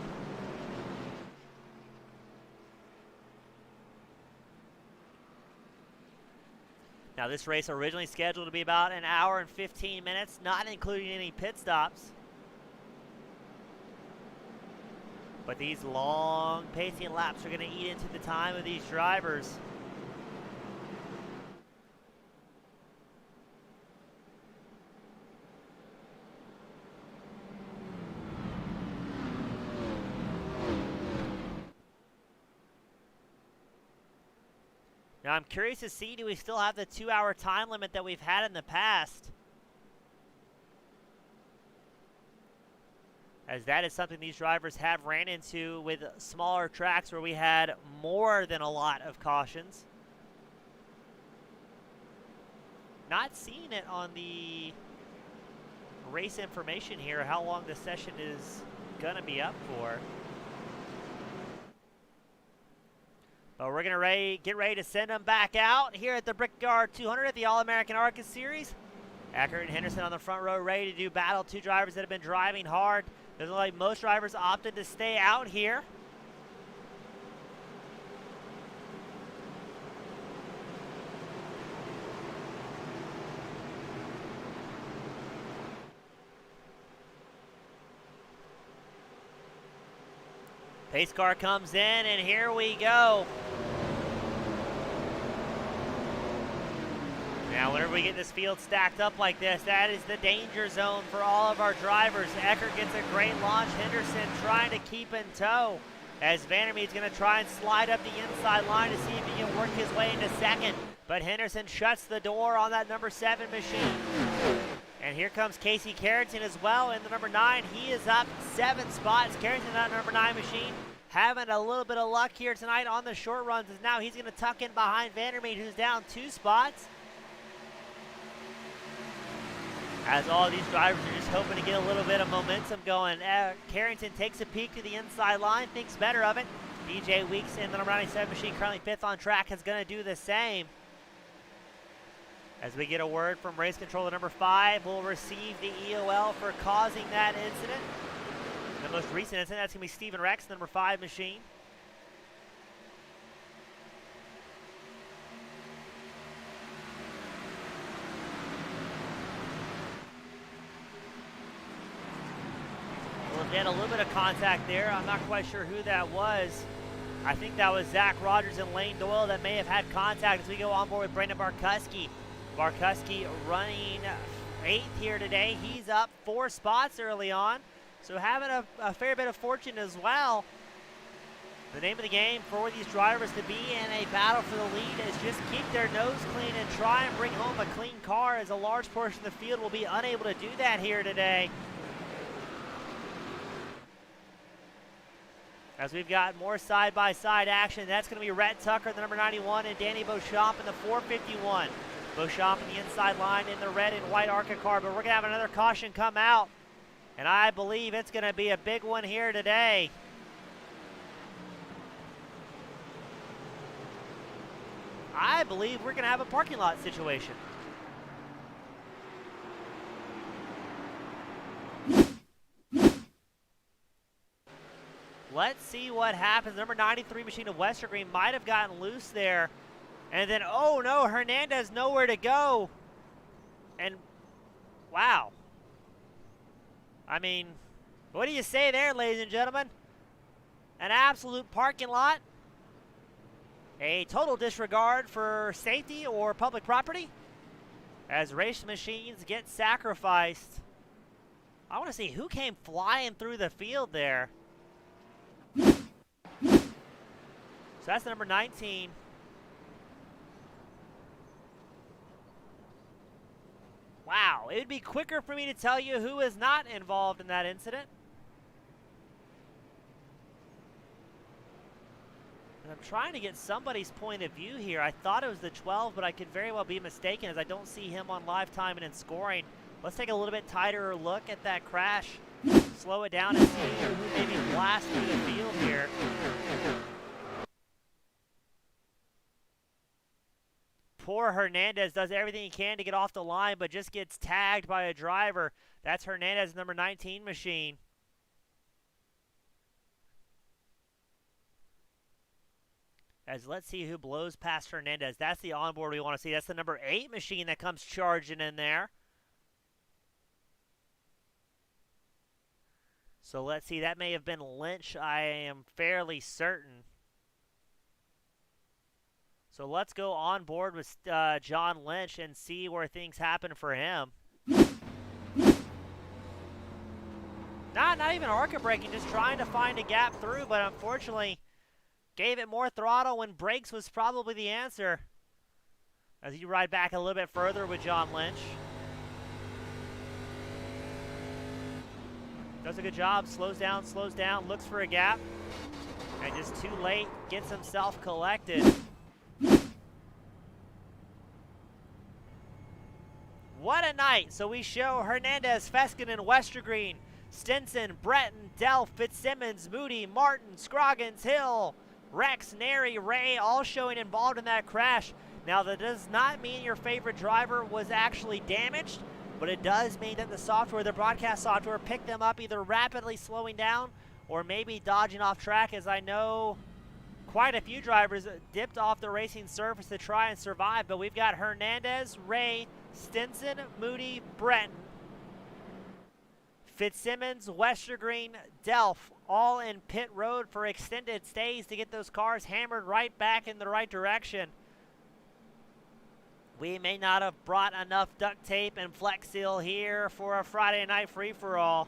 Now this race originally scheduled to be about an hour and 15 minutes, not including any pit stops. But these long pacing laps are going to eat into the time of these drivers. Now I'm curious to see, do we still have the 2-hour time limit that we've had in the past? As that is something these drivers have ran into with smaller tracks where we had more than a lot of cautions. Not seeing it on the race information here, how long the session is going to be up for. But we're going to get ready to send them back out here at the Brickyard 200 at the All-American ARCA Series. Eckert and Henderson on the front row ready to do battle. Two drivers that have been driving hard. There's like most drivers opted to stay out here. Pace car comes in, and here we go. Now, whenever we get this field stacked up like this, that is the danger zone for all of our drivers. Eckert gets a great launch. Henderson trying to keep in tow, as Vandermeet's going to try and slide up the inside line to see if he can work his way into second. But Henderson shuts the door on that number 7 machine. And here comes Casey Carrington as well in the number 9. He is up 7 spots. Carrington, that number 9 machine, having a little bit of luck here tonight on the short runs, as now he's going to tuck in behind Vandermeet, who's down 2 spots. As all these drivers are just hoping to get a little bit of momentum going. Carrington takes a peek to the inside line, thinks better of it. DJ Weeks in the number 97 machine, currently 5th on track, is going to do the same. As we get a word from race controller number 5, we'll receive the EOL for causing that incident. The most recent incident, that's going to be Steven Rex, number 5 machine. Well, they had a little bit of contact there. I'm not quite sure who that was. I think that was Zach Rogers and Lane Doyle that may have had contact as we go on board with Brandon Barkuski. Barkuski running 8th here today. He's up 4 spots early on, so having a fair bit of fortune as well. The name of the game for these drivers to be in a battle for the lead is just keep their nose clean and try and bring home a clean car, as a large portion of the field will be unable to do that here today. As we've got more side-by-side action, that's going to be Rhett Tucker, the number 91, and Danny Beauchamp in the 451. Beauchamp in the inside line in the red and white ARCA car, but we're going to have another caution come out, and I believe it's going to be a big one here today. I believe we're going to have a parking lot situation. Let's see what happens. Number 93 machine of Westergreen might have gotten loose there. And then, oh no, Hernandez nowhere to go. And, wow. I mean, what do you say there, ladies and gentlemen? An absolute parking lot. A total disregard for safety or public property. As race machines get sacrificed. I want to see who came flying through the field there. So that's the number 19. Wow, it would be quicker for me to tell you who is not involved in that incident. And I'm trying to get somebody's point of view here. I thought it was the 12, but I could very well be mistaken, as I don't see him on live time and in scoring. Let's take a little bit tighter look at that crash. Slow it down and see who maybe blasted through the field here. Poor Hernandez does everything he can to get off the line, but just gets tagged by a driver. That's Hernandez, number 19 machine. As let's see who blows past Hernandez. That's the onboard we want to see. That's the number 8 machine that comes charging in there. So let's see, that may have been Lynch, I am fairly certain. So let's go on board with John Lynch and see where things happen for him. Not even ARCA braking, just trying to find a gap through, but unfortunately gave it more throttle when brakes was probably the answer. As you ride back a little bit further with John Lynch. Does a good job, slows down, looks for a gap, and just too late, gets himself collected. What a night. So we show Hernandez, Feskinen, Westergreen, Stinson, Breton, Delph, Fitzsimmons, Moody, Martin, Scroggins, Hill, Rex, Neri, Ray, all showing involved in that crash. Now, that does not mean your favorite driver was actually damaged, but it does mean that the software, the broadcast software, picked them up either rapidly slowing down or maybe dodging off track, as I know quite a few drivers dipped off the racing surface to try and survive. But we've got Hernandez, Ray, Stinson, Moody, Breton, Fitzsimmons, Westergreen, Delph, all in pit road for extended stays to get those cars hammered right back in the right direction. We may not have brought enough duct tape and Flex Seal here for a Friday night free-for-all.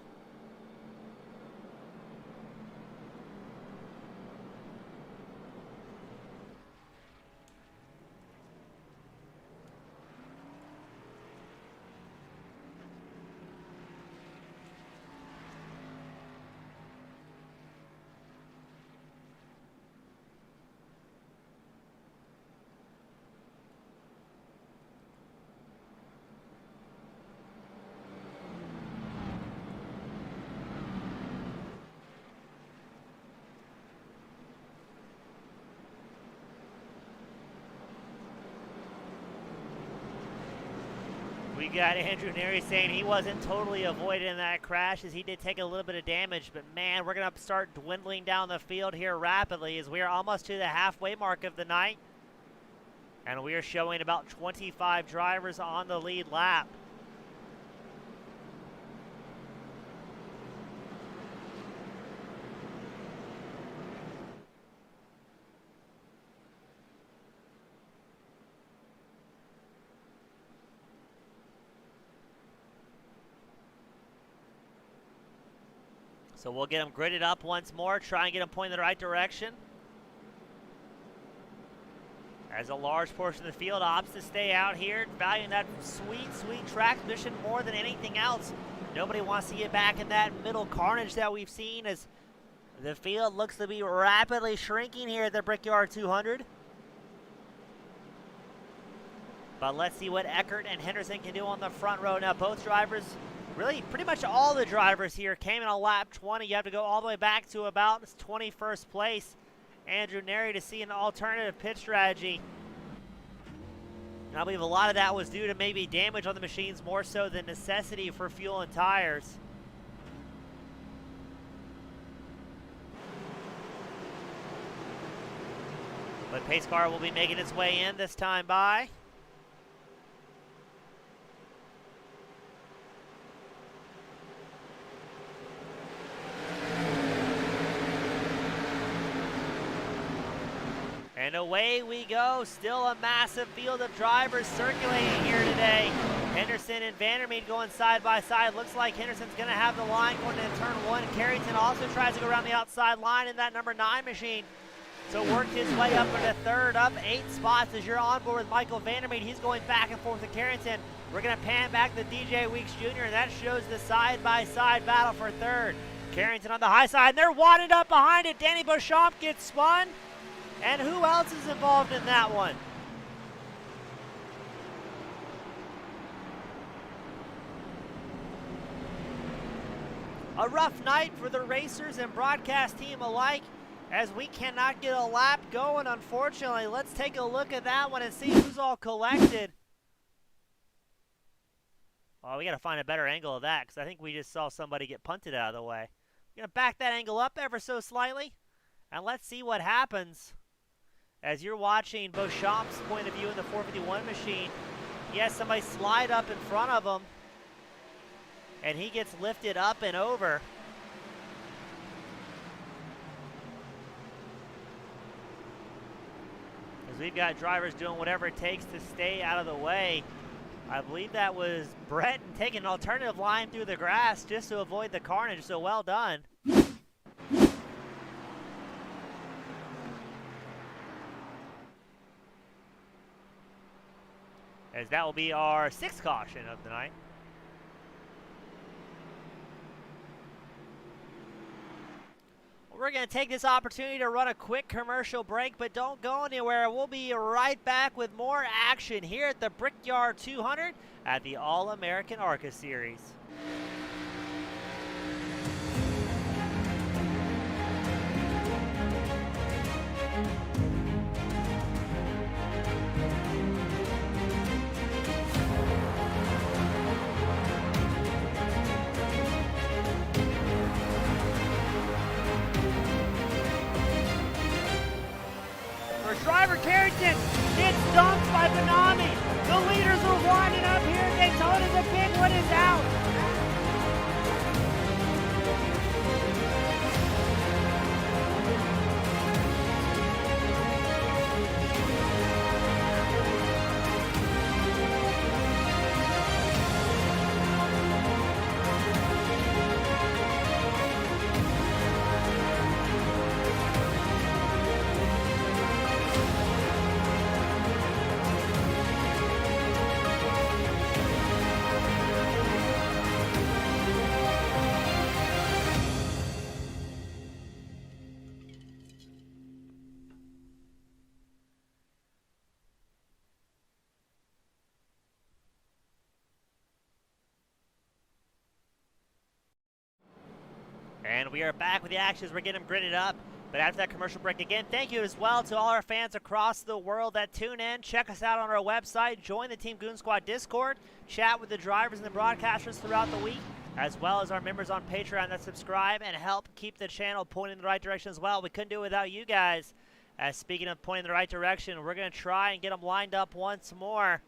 We got Andrew Neri saying he wasn't totally avoiding that crash as he did take a little bit of damage. But, man, we're going to start dwindling down the field here rapidly as we are almost to the halfway mark of the night. And we are showing about 25 drivers on the lead lap. So we'll get them gridded up once more, try and get them pointing in the right direction. As a large portion of the field opts to stay out here, valuing that sweet, sweet track mission more than anything else. Nobody wants to get back in that middle carnage that we've seen as the field looks to be rapidly shrinking here at the Brickyard 200. But let's see what Eckert and Henderson can do on the front row. Now both drivers, really pretty much all the drivers here came in on lap 20. You have to go all the way back to about 21st place. Andrew Neri to see an alternative pit strategy. And I believe a lot of that was due to maybe damage on the machines more so than necessity for fuel and tires. But pace car will be making its way in this time by. And away we go. Still a massive field of drivers circulating here today. Henderson and Vandermeer going side by side. Looks like Henderson's going to have the line going into turn one. Carrington also tries to go around the outside line in that number 9 machine. So worked his way up into third, up 8 spots as you're on board with Michael Vandermeer. He's going back and forth with Carrington. We're going to pan back to DJ Weeks Jr., and that shows the side-by-side battle for third. Carrington on the high side, and they're wadded up behind it. Danny Beauchamp gets spun. And who else is involved in that one? A rough night for the racers and broadcast team alike as we cannot get a lap going, unfortunately. Let's take a look at that one and see who's all collected. Oh, we got to find a better angle of that because I think we just saw somebody get punted out of the way. We're going to back that angle up ever so slightly, and let's see what happens. As you're watching Beauchamp's point of view in the 451 machine, he has somebody slide up in front of him, and he gets lifted up and over. As we've got drivers doing whatever it takes to stay out of the way. I believe that was Brett taking an alternative line through the grass just to avoid the carnage, so well done. As that will be our 6th caution of the night. We're going to take this opportunity to run a quick commercial break, but don't go anywhere. We'll be right back with more action here at the Brickyard 200 at the All-American ARCA Series. Driver Carrington gets dumped by Benami. The leaders are winding up here. Daytona, the big one is out. And we are back with the actions. We're getting them gridded up. But after that commercial break, again, thank you as well to all our fans across the world that tune in. Check us out on our website. Join the Team Goon Squad Discord. Chat with the drivers and the broadcasters throughout the week, as well as our members on Patreon that subscribe and help keep the channel pointing in the right direction as well. We couldn't do it without you guys. As speaking of pointing in the right direction, we're going to try and get them lined up once more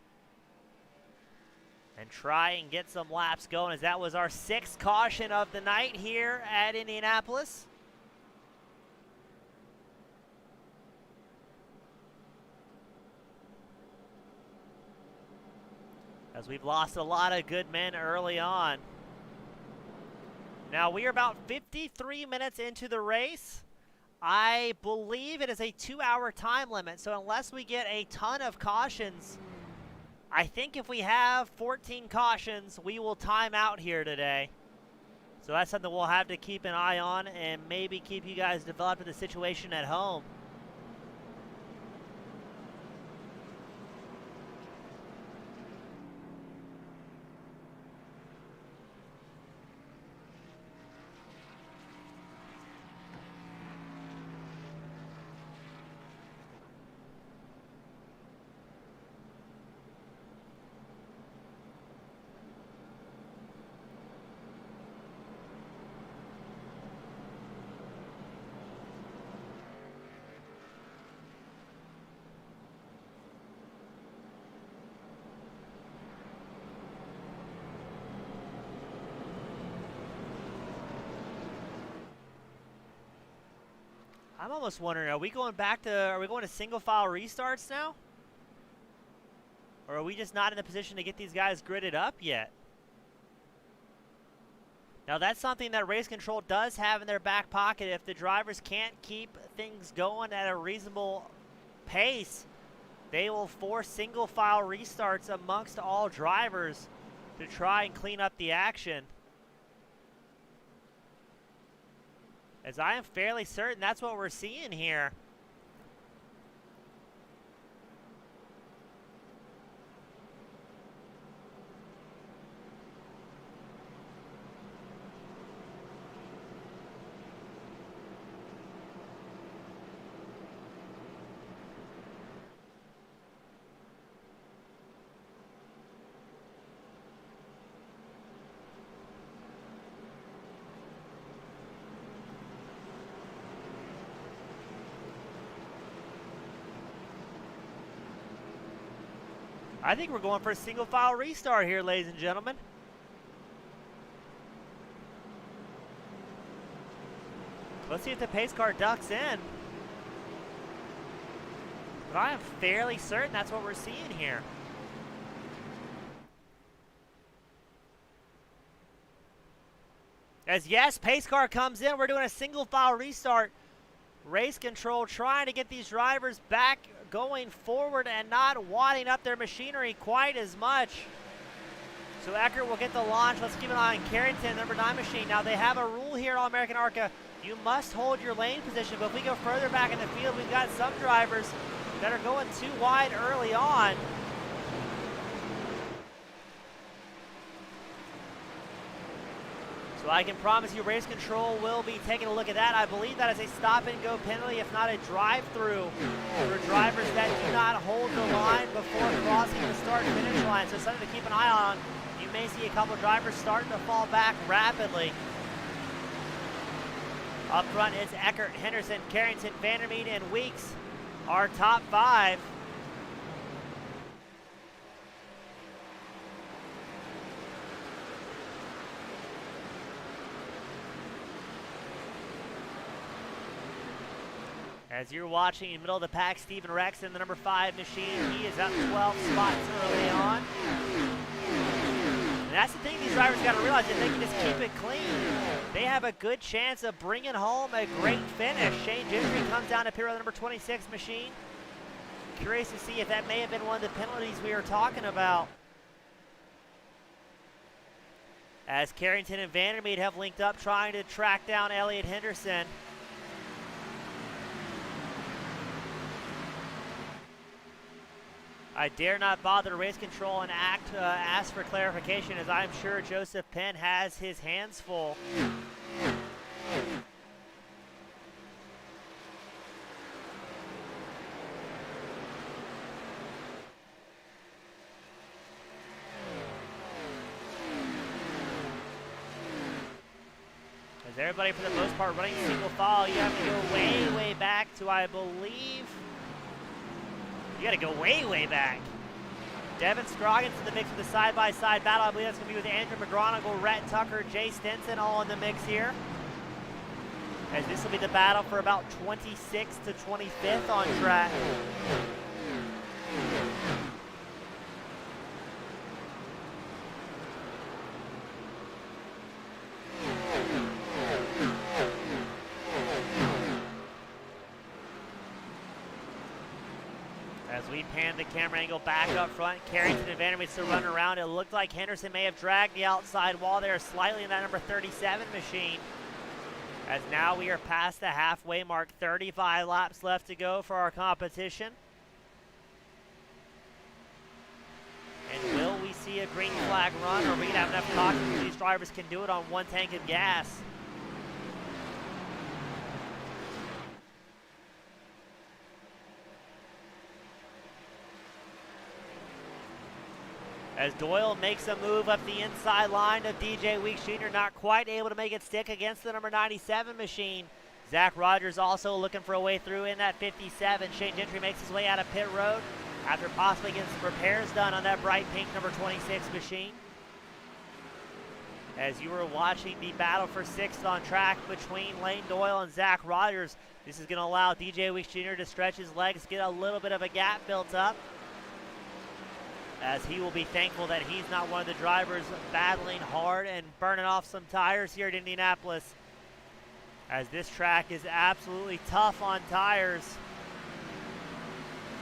and try and get some laps going, as that was our 6th caution of the night here at Indianapolis. As we've lost a lot of good men early on. Now we are about 53 minutes into the race. I believe it is a 2-hour time limit, so unless we get a ton of cautions, I think if we have 14 cautions, we will time out here today. So that's something we'll have to keep an eye on and maybe keep you guys developed in the situation at home. I'm almost wondering, are we going to single file restarts now? Or are we just not in a position to get these guys gridded up yet? Now that's something that race control does have in their back pocket. If the drivers can't keep things going at a reasonable pace, they will force single file restarts amongst all drivers to try and clean up the action. As I am fairly certain that's what we're seeing here. I think we're going for a single file restart here, ladies and gentlemen. Let's see if the pace car ducks in. But I am fairly certain that's what we're seeing here. As yes, pace car comes in, we're doing a single file restart. Race control trying to get these drivers back going forward and not wadding up their machinery quite as much. So Eckert will get the launch. Let's keep an eye on Carrington, number 9 machine. Now they have a rule here on American ARCA. You must hold your lane position, but if we go further back in the field, we've got some drivers that are going too wide early on. So I can promise you race control will be taking a look at that. I believe that is a stop-and-go penalty, if not a drive-through, for drivers that do not hold the line before crossing the start-finish line. So something to keep an eye on. You may see a couple of drivers starting to fall back rapidly. Up front is Eckert, Henderson, Carrington, Vandermeer, and Weeks, our top 5. As you're watching in the middle of the pack, Steven Rex in the number 5 machine. He is up 12 spots early on. And that's the thing these drivers got to realize, if they can just keep it clean, they have a good chance of bringing home a great finish. Shane Gentry comes down to pit road number 26 machine. Curious to see if that may have been one of the penalties we were talking about. As Carrington and Vandermeer have linked up trying to track down Elliott Henderson. I dare not bother race control and ask for clarification, as I'm sure Joseph Penn has his hands full. everybody, for the most part, running single file. You have to go way, way back to, I believe, you got to go way, way back. Devin Scroggins in the mix with the side-by-side battle. I believe that's going to be with Andrew McGronigle, Rhett Tucker, Jay Stinson all in the mix here. As this will be the battle for about 26th to 25th on track. As we pan the camera angle back up front, Carrington and Vandermeer still running around. It looked like Henderson may have dragged the outside wall there slightly in that number 37 machine. As now we are past the halfway mark, 35 laps left to go for our competition. And will we see a green flag run, or are we going to have enough caution so these drivers can do it on one tank of gas? As Doyle makes a move up the inside line of DJ Weeks Jr., not quite able to make it stick against the number 97 machine. Zach Rogers also looking for a way through in that 57. Shane Gentry makes his way out of pit road after possibly getting some repairs done on that bright pink number 26 machine. As you were watching the battle for 6th on track between Lane Doyle and Zach Rogers, this is going to allow DJ Weeks Jr. to stretch his legs, get a little bit of a gap built up, as he will be thankful that he's not one of the drivers battling hard and burning off some tires here at Indianapolis, as this track is absolutely tough on tires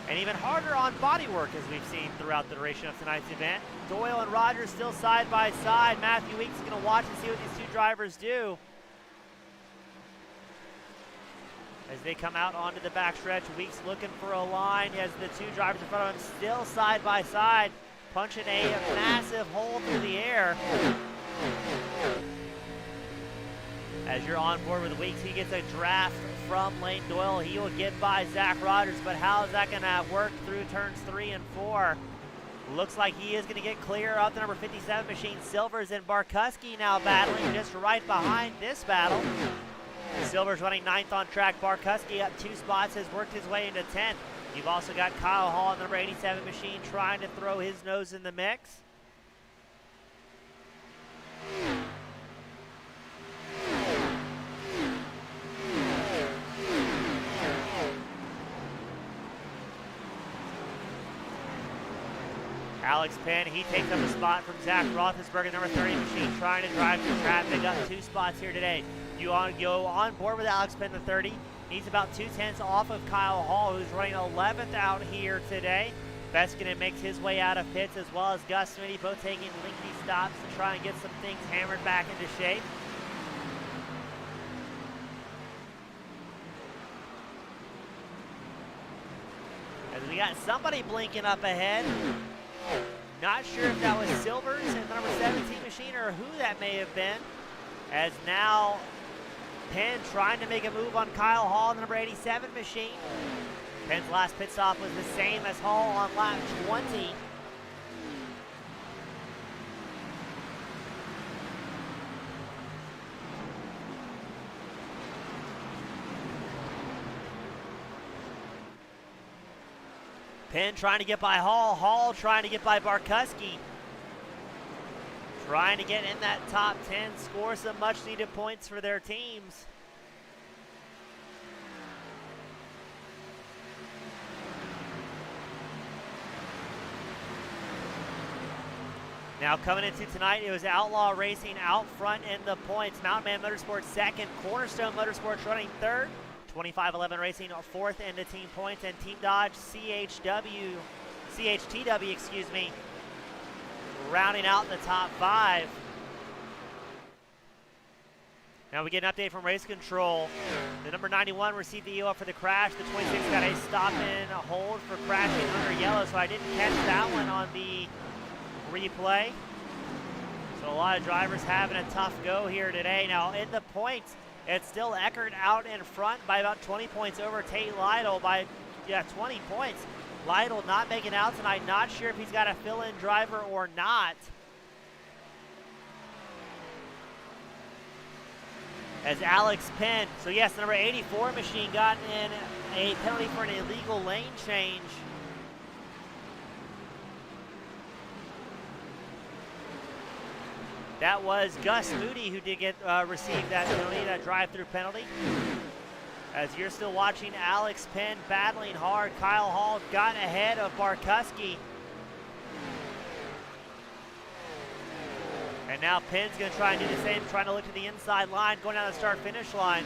and even harder on bodywork, as we've seen throughout the duration of tonight's event. Doyle and Rogers still side by side. Matthew Weeks is going to watch and see what these two drivers do as they come out onto the backstretch. Weeks looking for a line as the two drivers in front of him still side by side, punching a massive hole through the air. As you're on board with Weeks, he gets a draft from Lane Doyle. He will get by Zach Rogers, but how is that going to work through turns 3 and 4? Looks like he is going to get clear of the number 57 machine. Silvers and Barkuski now battling just right behind this battle. Silver's running 9th on track. Barkuski up 2 spots, has worked his way into 10th. You've also got Kyle Hall, number 87 machine, trying to throw his nose in the mix. Alex Penn, he takes up a spot from Zach Roethlisberger, number 30 machine, trying to drive through traffic. They got 2 spots here today. You go on board with Alex Penn, the 30. He's about 2/10 off of Kyle Hall, who's running 11th out here today. Beskinen makes his way out of pits, as well as Gus Smitty, both taking lengthy stops to try and get some things hammered back into shape. As we got somebody blinking up ahead. Not sure if that was Silvers and the number 17 machine or who that may have been. As now Penn trying to make a move on Kyle Hall, the number 87 machine. Penn's last pit stop was the same as Hall on lap 20. Penn trying to get by Hall. Hall trying to get by Barkuski. Trying to get in that top 10, score some much needed points for their teams. Now coming into tonight, it was Outlaw Racing out front in the points. Mountain Man Motorsports second, Cornerstone Motorsports running third. 2511 Racing fourth in the team points, and Team Dodge CHTW, rounding out the top 5. Now we get an update from Race Control. The number 91 received the EO for the crash. The 26 got a stop and a hold for crashing under yellow, so I didn't catch that one on the replay. So a lot of drivers having a tough go here today. Now in the points, it's still Eckert out in front by about 20 points over Tate Lytle by 20 points. Lytle not making out tonight. Not sure if he's got a fill-in driver or not. as Alex Penn. So yes, the number 84 machine got in a penalty for an illegal lane change. That was Gus Moody who did get receive that penalty, that drive-through penalty. As you're still watching Alex Penn battling hard, Kyle Hall got ahead of Barkuski. And now Penn's going to try and do the same, trying to look to the inside line, going down the start-finish line.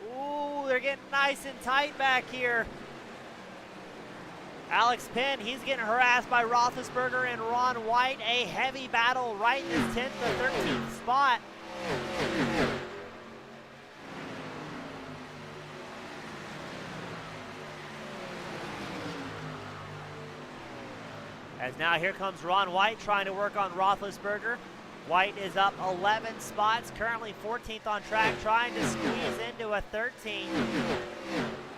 Ooh, they're getting nice and tight back here. Alex Penn, he's getting harassed by Roethlisberger and Ron White. A heavy battle right in this 10th to 13th spot. As now here comes Ron White trying to work on Roethlisberger. White is up 11 spots, currently 14th on track, trying to squeeze into a 13.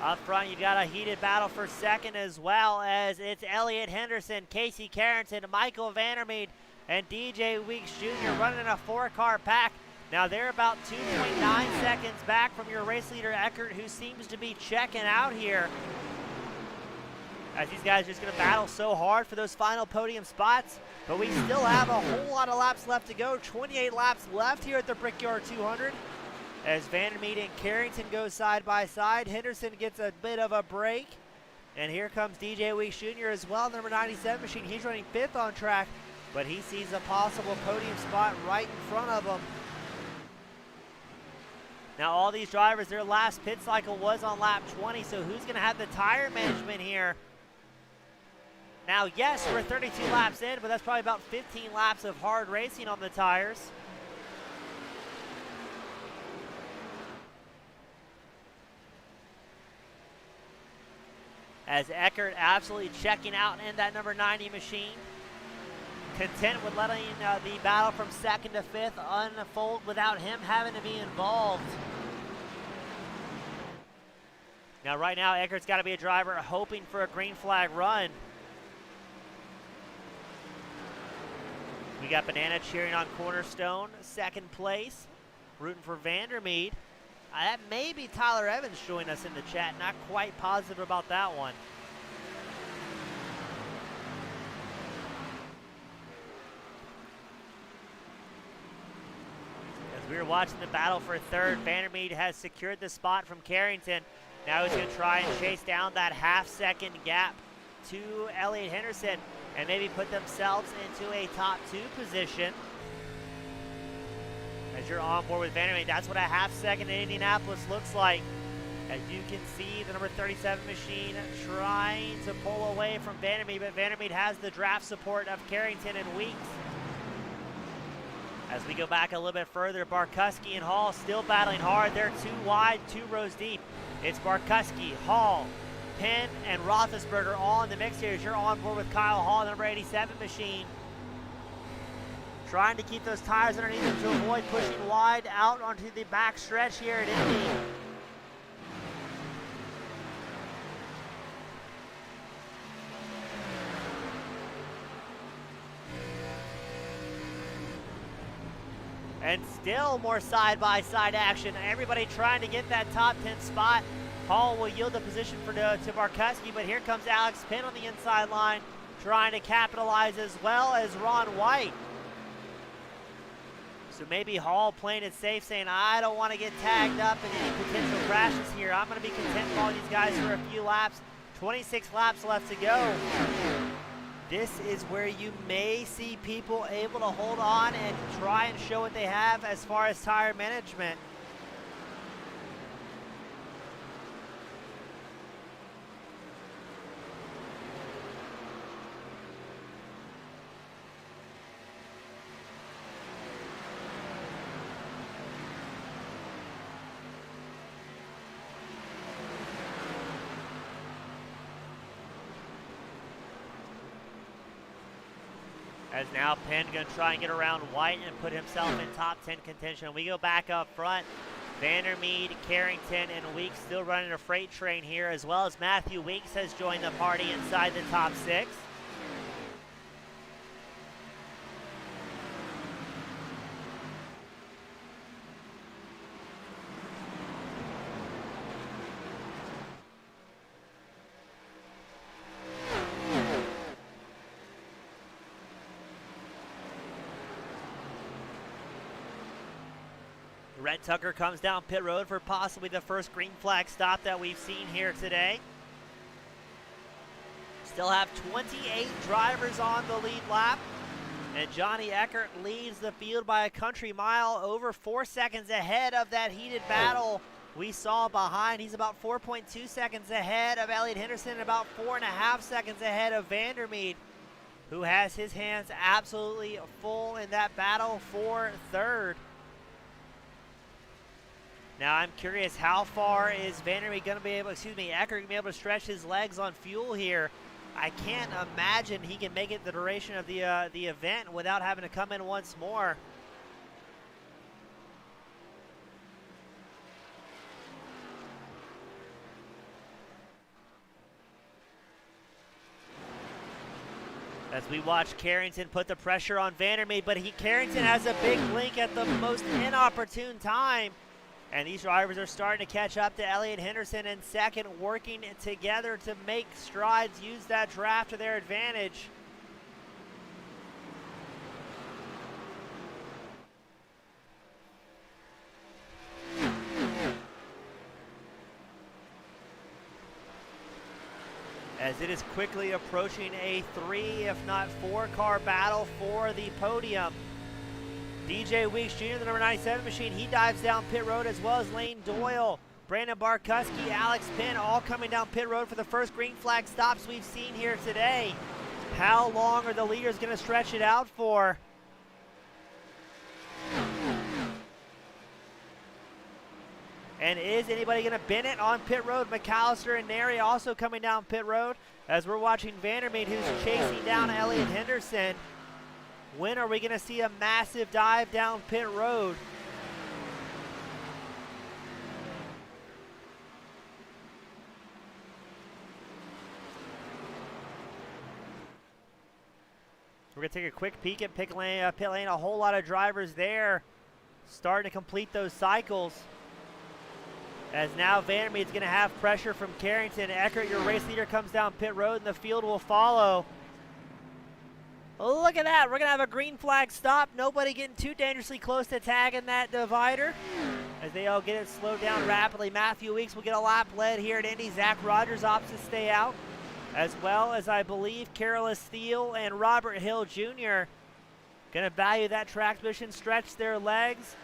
Up front, you've got a heated battle for second, as well as it's Elliott Henderson, Casey Carrington, Michael Vandermeed, and DJ Weeks Jr. running a 4-car pack. Now they're about 2.9 seconds back from your race leader Eckert, who seems to be checking out here. As these guys are just going to battle so hard for those final podium spots. But we still have a whole lot of laps left to go. 28 laps left here at the Brickyard 200. As Vandermeed and Carrington go side by side. Henderson gets a bit of a break. And here comes DJ Weeks Jr. as well, number 97 machine. He's running 5th on track, but he sees a possible podium spot right in front of him. Now all these drivers, their last pit cycle was on lap 20, so who's going to have the tire management here? Now, yes, we're 32 laps in, but that's probably about 15 laps of hard racing on the tires. As Eckert absolutely checking out in that number 90 machine. Content with letting the battle from 2nd to 5th unfold without him having to be involved. Now, right now, Eckert's got to be a driver hoping for a green flag run. We got Banana cheering on Cornerstone, 2nd place, rooting for Vandermeed. That may be Tyler Evans joining us in the chat. Not quite positive about that one. As we were watching the battle for 3rd, Vandermeed has secured the spot from Carrington. Now he's going to try and chase down that half-second gap to Elliott Henderson and maybe put themselves into a top 2 position. As you're on board with Vandermeed, that's what a half-second in Indianapolis looks like. As you can see, the number 37 machine trying to pull away from Vandermeed, but Vandermeed has the draft support of Carrington and Weeks. As we go back a little bit further, Barkuski and Hall still battling hard. They're 2 wide, 2 rows deep. It's Barkuski, Hall, Penn, and Roethlisberger all in the mix here as you're on board with Kyle Hall, the number 87 machine. Trying to keep those tires underneath them to avoid pushing wide out onto the back stretch here at Indy. And still more side-by-side action. Everybody trying to get that top 10 spot. Hall will yield the position to Barkuski, but here comes Alex Penn on the inside line, trying to capitalize as well as Ron White. So maybe Hall playing it safe, saying, I don't want to get tagged up in any potential crashes here. I'm going to be content following these guys for a few laps. 26 laps left to go. This is where you may see people able to hold on and try and show what they have as far as tire management. As now Penn going to try and get around White and put himself in top 10 contention. We go back up front. Vandermeed, Carrington, and Weeks still running a freight train here, as well as Matthew Weeks has joined the party inside the top 6. Red Tucker comes down pit road for possibly the first green flag stop that we've seen here today. Still have 28 drivers on the lead lap, and Johnny Eckert leads the field by a country mile, over 4 seconds ahead of that heated battle we saw behind. He's about 4.2 seconds ahead of Elliott Henderson and about 4.5 seconds ahead of Vandermeed, who has his hands absolutely full in that battle for third. Now I'm curious, how far is Vandermeed going to be able, Eckert going to be able to stretch his legs on fuel here? I can't imagine he can make it the duration of the event without having to come in once more. As we watch Carrington put the pressure on Vandermeed, but Carrington has a big blink at the most inopportune time. And these drivers are starting to catch up to Elliott Henderson in second, working together to make strides, use that draft to their advantage. As it is quickly approaching a 3, if not 4-car battle for the podium. DJ Weeks Jr., the number 97 machine, he dives down pit road, as well as Lane Doyle, Brandon Barkuski, Alex Pinn, all coming down pit road for the first green flag stops we've seen here today. How long are the leaders going to stretch it out for? And is anybody going to bin it on pit road? McAllister and Neri also coming down pit road, as we're watching Vandermeed, who's chasing down Elliott Henderson. When are we going to see a massive dive down pit road? We're going to take a quick peek at pit lane. A whole lot of drivers there starting to complete those cycles. As now Vandermeed's going to have pressure from Carrington. Eckert, your race leader, comes down pit road, and the field will follow. Look at that. We're going to have a green flag stop. Nobody getting too dangerously close to tagging that divider, as they all get it slowed down rapidly. Matthew Weeks will get a lap led here at Indy. Zach Rogers opts to stay out, as well as, I believe, Carolus Steele and Robert Hill Jr. going to value that track position, stretch their legs.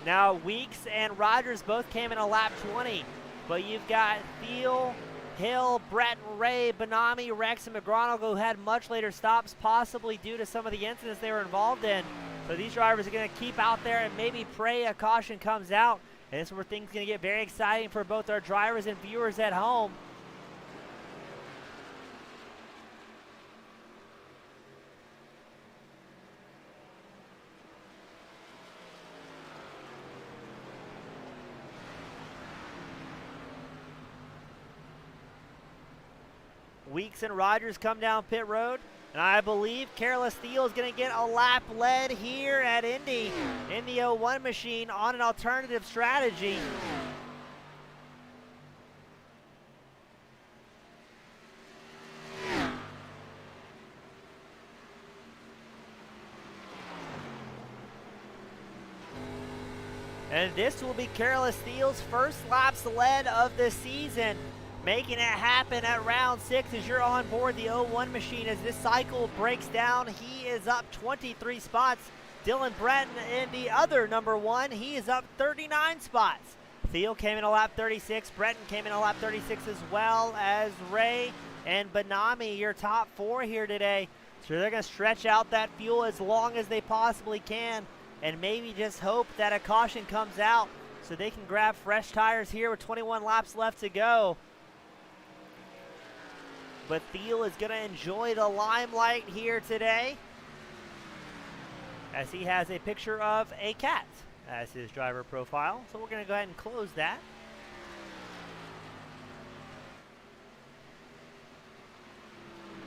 Now Weeks and Rogers both came in a lap 20, but you've got Thiel, Hill, Breton, Ray, Benami, Rex, and McGronigle, who had much later stops, possibly due to some of the incidents they were involved in. So these drivers are going to keep out there and maybe pray a caution comes out. And this is where things are going to get very exciting for both our drivers and viewers at home. Weeks and Rogers come down pit road, and I believe Carolus Steele is going to get a lap led here at Indy in the 01 machine on an alternative strategy. And this will be Carolus Steele's first laps led of the season, making it happen at round 6 as you're on board the 01 machine. As this cycle breaks down, he is up 23 spots. Dylan Breton in the other number 1, he is up 39 spots. Thiel came in a lap 36, Breton came in a lap 36, as well as Ray and Benami, your top 4 here today. So they're going to stretch out that fuel as long as they possibly can, and maybe just hope that a caution comes out so they can grab fresh tires here with 21 laps left to go. But Thiel is going to enjoy the limelight here today, as he has a picture of a cat as his driver profile. So we're going to go ahead and close that.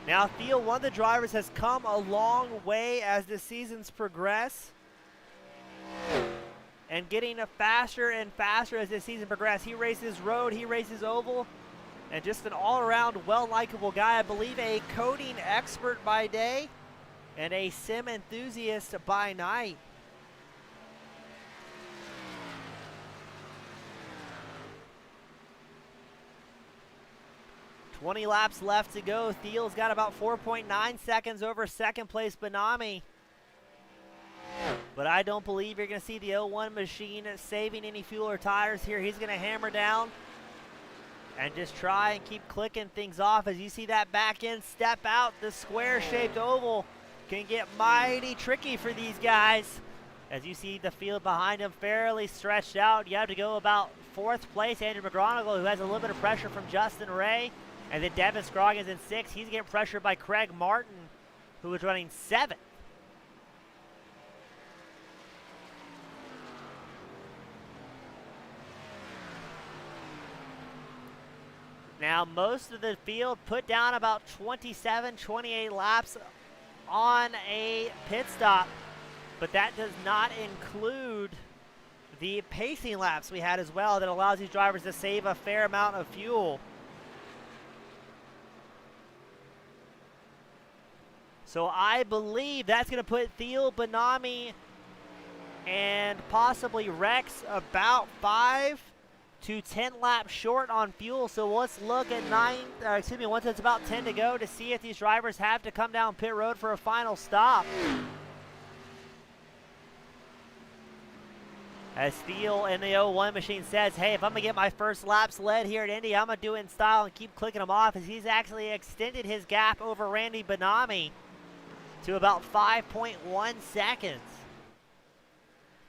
Now Theo, one of the drivers, has come a long way as the seasons progress, and getting faster and faster as the season progresses. He races road, he races oval, and just an all-around well-likable guy. I believe a coding expert by day and a sim enthusiast by night. "20 laps left to go. Thiel's got about 4.9 seconds over second place Benami. But I don't believe you're going to see the 01 machine saving any fuel or tires here. He's going to hammer down and just try and keep clicking things off. As you see that back end step out, the square-shaped oval can get mighty tricky for these guys. As you see the field behind him fairly stretched out. You have to go about fourth place. Andrew McGonigal, who has a little bit of pressure from Justin Ray. And then Devin Scroggins in 6th. He's getting pressured by Craig Martin, who was running 7th. Now, most of the field put down about 27, 28 laps on a pit stop, but that does not include the pacing laps we had as well that allows these drivers to save a fair amount of fuel. So I believe that's going to put Theo, Benami, and possibly Rex about 5 to 10 laps short on fuel. So let's look at once it's about 10 to go to see if these drivers have to come down pit road for a final stop. As Theo in the 01 machine says, hey, if I'm going to get my first laps led here at Indy, I'm going to do it in style and keep clicking them off, as he's actually extended his gap over Randy Benami to about 5.1 seconds.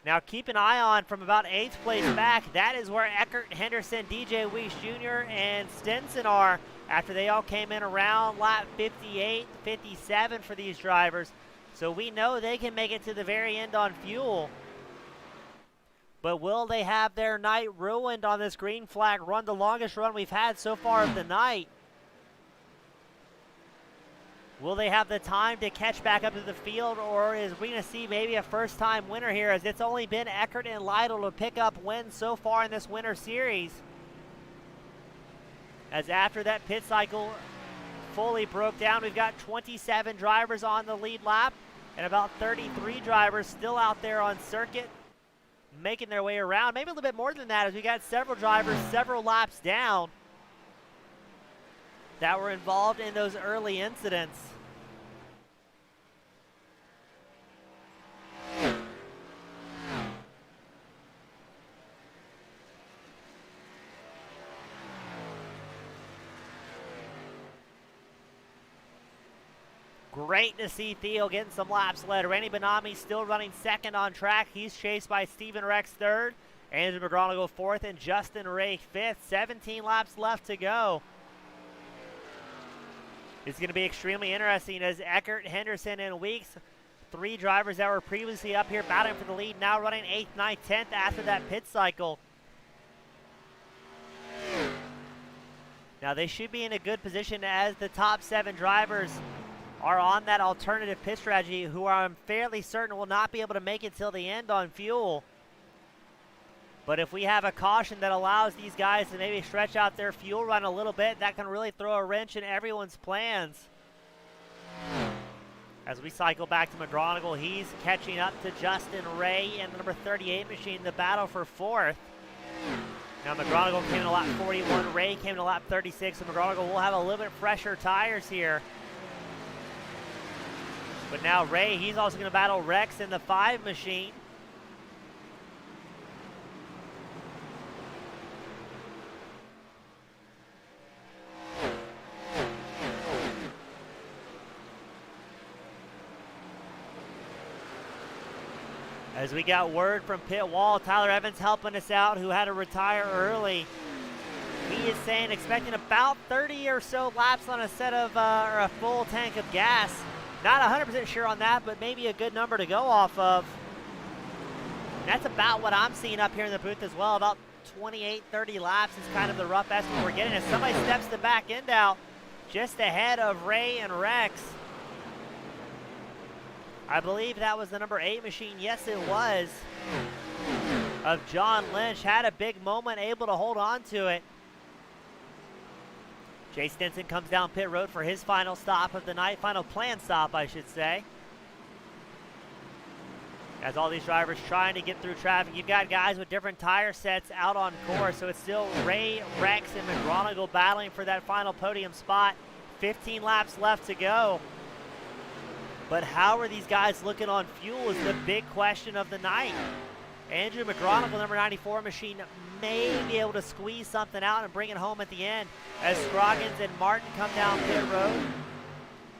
Now keep an eye on from about 8th place back. That is where Eckert, Henderson, DJ Weiss Jr., and Stinson are after they all came in around lap 58, 57 for these drivers. So we know they can make it to the very end on fuel. But will they have their night ruined on this green flag run, the longest run we've had so far of the night? Will they have the time to catch back up to the field, or is we going to see maybe a first-time winner here, as it's only been Eckert and Lytle to pick up wins so far in this winter series? As after that pit cycle fully broke down, we've got 27 drivers on the lead lap and about 33 drivers still out there on circuit making their way around. Maybe a little bit more than that, as we got several drivers several laps down that were involved in those early incidents. Great to see Theo getting some laps led. Randy Benami still running 2nd on track. He's chased by Stephen Rex 3rd. Andrew McGonigal 4th and Justin Ray 5th. 17 laps left to go. It's going to be extremely interesting as Eckert, Henderson, and Weeks, 3 drivers that were previously up here battling for the lead, now running 8th, 9th, 10th after that pit cycle. Now they should be in a good position as the top 7 drivers are on that alternative pit strategy, who I'm fairly certain will not be able to make it till the end on fuel. But if we have a caution that allows these guys to maybe stretch out their fuel run a little bit, that can really throw a wrench in everyone's plans. As we cycle back to McGonigal, he's catching up to Justin Ray in the number 38 machine, the battle for 4th. Now McGonigal came in lap 41, Ray came in lap 36, so McGonigal will have a little bit fresher tires here. But now Ray, he's also going to battle Rex in the 5 machine. As we got word from pit wall, Tyler Evans helping us out, who had to retire early. He is saying expecting about 30 or so laps on a set of, or a full tank of gas. Not 100% sure on that, but maybe a good number to go off of. That's about what I'm seeing up here in the booth as well. About 28, 30 laps is kind of the rough estimate we're getting as somebody steps the back end out just ahead of Ray and Rex. I believe that was the number 8 machine. Yes, it was. Of John Lynch. Had a big moment, able to hold on to it. Jay Stinson comes down pit road for his final stop of the night. Final planned stop, I should say. As all these drivers trying to get through traffic. You've got guys with different tire sets out on course. So it's still Ray, Rex, and McGronigle battling for that final podium spot. 15 laps left to go. But how are these guys looking on fuel is the big question of the night. Andrew McGronigle, number 94 machine, may be able to squeeze something out and bring it home at the end as Scroggins and Martin come down pit road.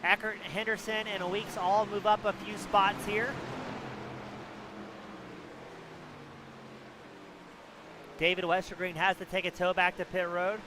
Eckert, Henderson, and Weeks all move up a few spots here. David Westergreen has to take a tow back to pit road.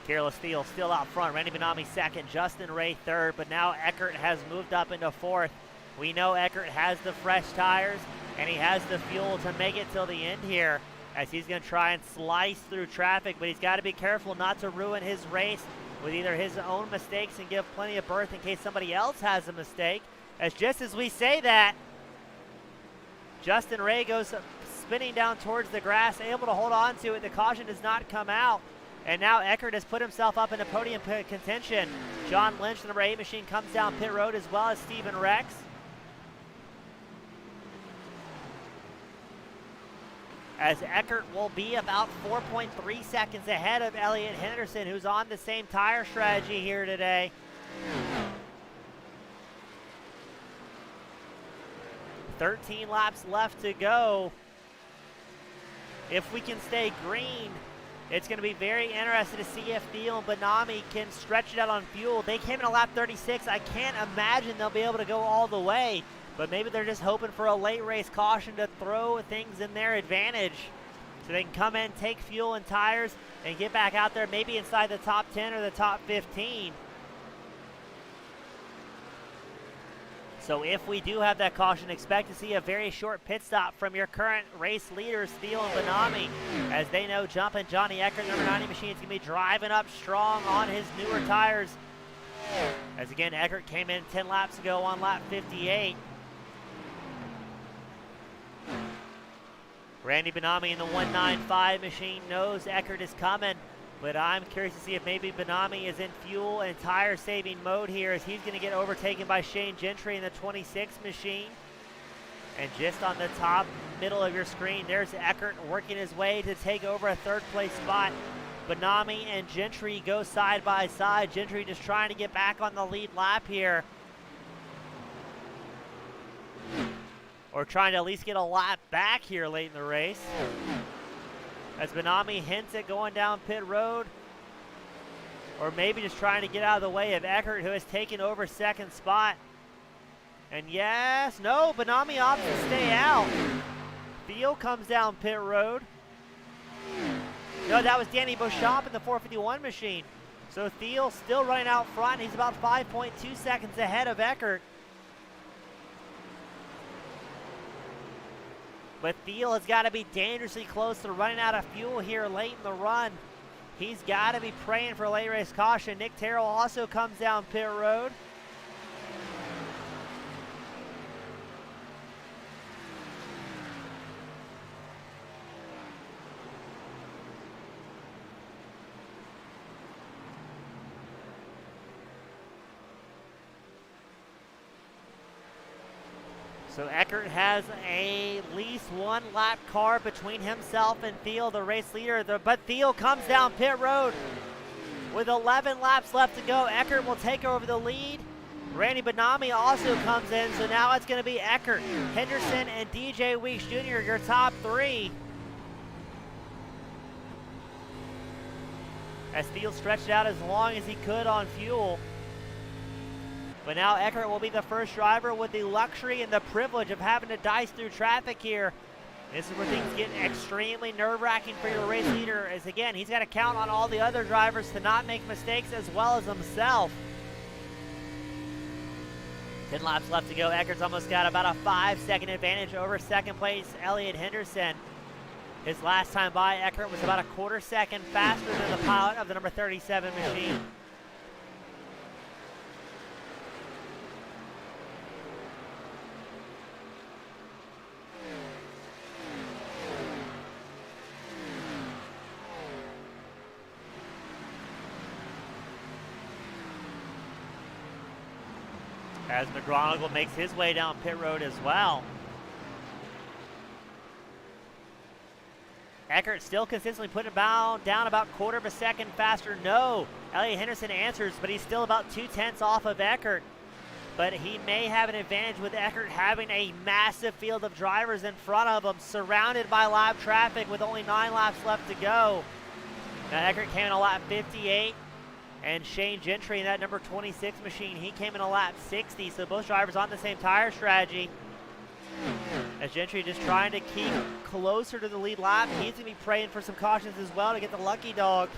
Careless Steele still out front. Randy Benami second, Justin Ray third, but now Eckert has moved up into fourth. We know Eckert has the fresh tires, and he has the fuel to make it till the end here as he's going to try and slice through traffic, but he's got to be careful not to ruin his race with either his own mistakes and give plenty of berth in case somebody else has a mistake. As just as we say that, Justin Ray goes spinning down towards the grass, able to hold on to it. The caution does not come out. And now Eckert has put himself up into podium contention. John Lynch, the number 8 machine, comes down pit road as well as Stephen Rex. As Eckert will be about 4.3 seconds ahead of Elliott Henderson, who's on the same tire strategy here today. "13 laps left to go. If we can stay green, it's going to be very interesting to see if Thiel and Benami can stretch it out on fuel. They came in a lap 36. I can't imagine they'll be able to go all the way, but maybe they're just hoping for a late race caution to throw things in their advantage so they can come in, take fuel and tires, and get back out there maybe inside the top 10 or the top 15. So if we do have that caution, expect to see a very short pit stop from your current race leaders, Thiel and Benami, as they know jumping Johnny Eckert, number 90 machine, is going to be driving up strong on his newer tires. As again, Eckert came in 10 laps ago on lap 58. Randy Benami in the 195 machine knows Eckert is coming, but I'm curious to see if maybe Benami is in fuel and tire saving mode here as he's going to get overtaken by Shane Gentry in the 26 machine. And just on the top middle of your screen, there's Eckert working his way to take over a third place spot. Benami and Gentry go side by side. Gentry just trying to get back on the lead lap here, or trying to at least get a lap back here late in the race. As Benami hints at going down pit road, or maybe just trying to get out of the way of Eckert, who has taken over second spot. And yes, no, Benami opts to stay out. Thiel comes down pit road. No, that was Danny Beauchamp in the 451 machine. So Thiel still running out front. He's about 5.2 seconds ahead of Eckert. But Thiel has got to be dangerously close to running out of fuel here late in the run. He's got to be praying for late race caution. Nick Terrell also comes down pit road. So Eckert has at least one lap car between himself and Thiel, the race leader. But Thiel comes down pit road with 11 laps left to go. Eckert will take over the lead. Randy Benami also comes in, so now it's going to be Eckert, Henderson, and DJ Weeks Jr., your top three. As Thiel stretched out as long as he could on fuel. But now Eckert will be the first driver with the luxury and the privilege of having to dice through traffic here. This is where things get extremely nerve-wracking for your race leader, as again, he's got to count on all the other drivers to not make mistakes as well as himself. 10 laps left to go. Eckert's almost got about a 5-second advantage over second place Elliott Henderson. His last time by, Eckert was about a quarter second faster than the pilot of the number 37 machine. As McGronigle makes his way down pit road as well. Eckert still consistently putting it down about quarter of a second faster. No, Elliott Henderson answers, but he's still about 2/10 off of Eckert. But he may have an advantage with Eckert having a massive field of drivers in front of him, surrounded by lap traffic with only 9 laps left to go. Now Eckert came in a lap 58, and Shane Gentry in that number 26 machine, he came in a lap 60, so both drivers on the same tire strategy. As Gentry just trying to keep closer to the lead lap. He's going to be praying for some cautions as well to get the lucky dog.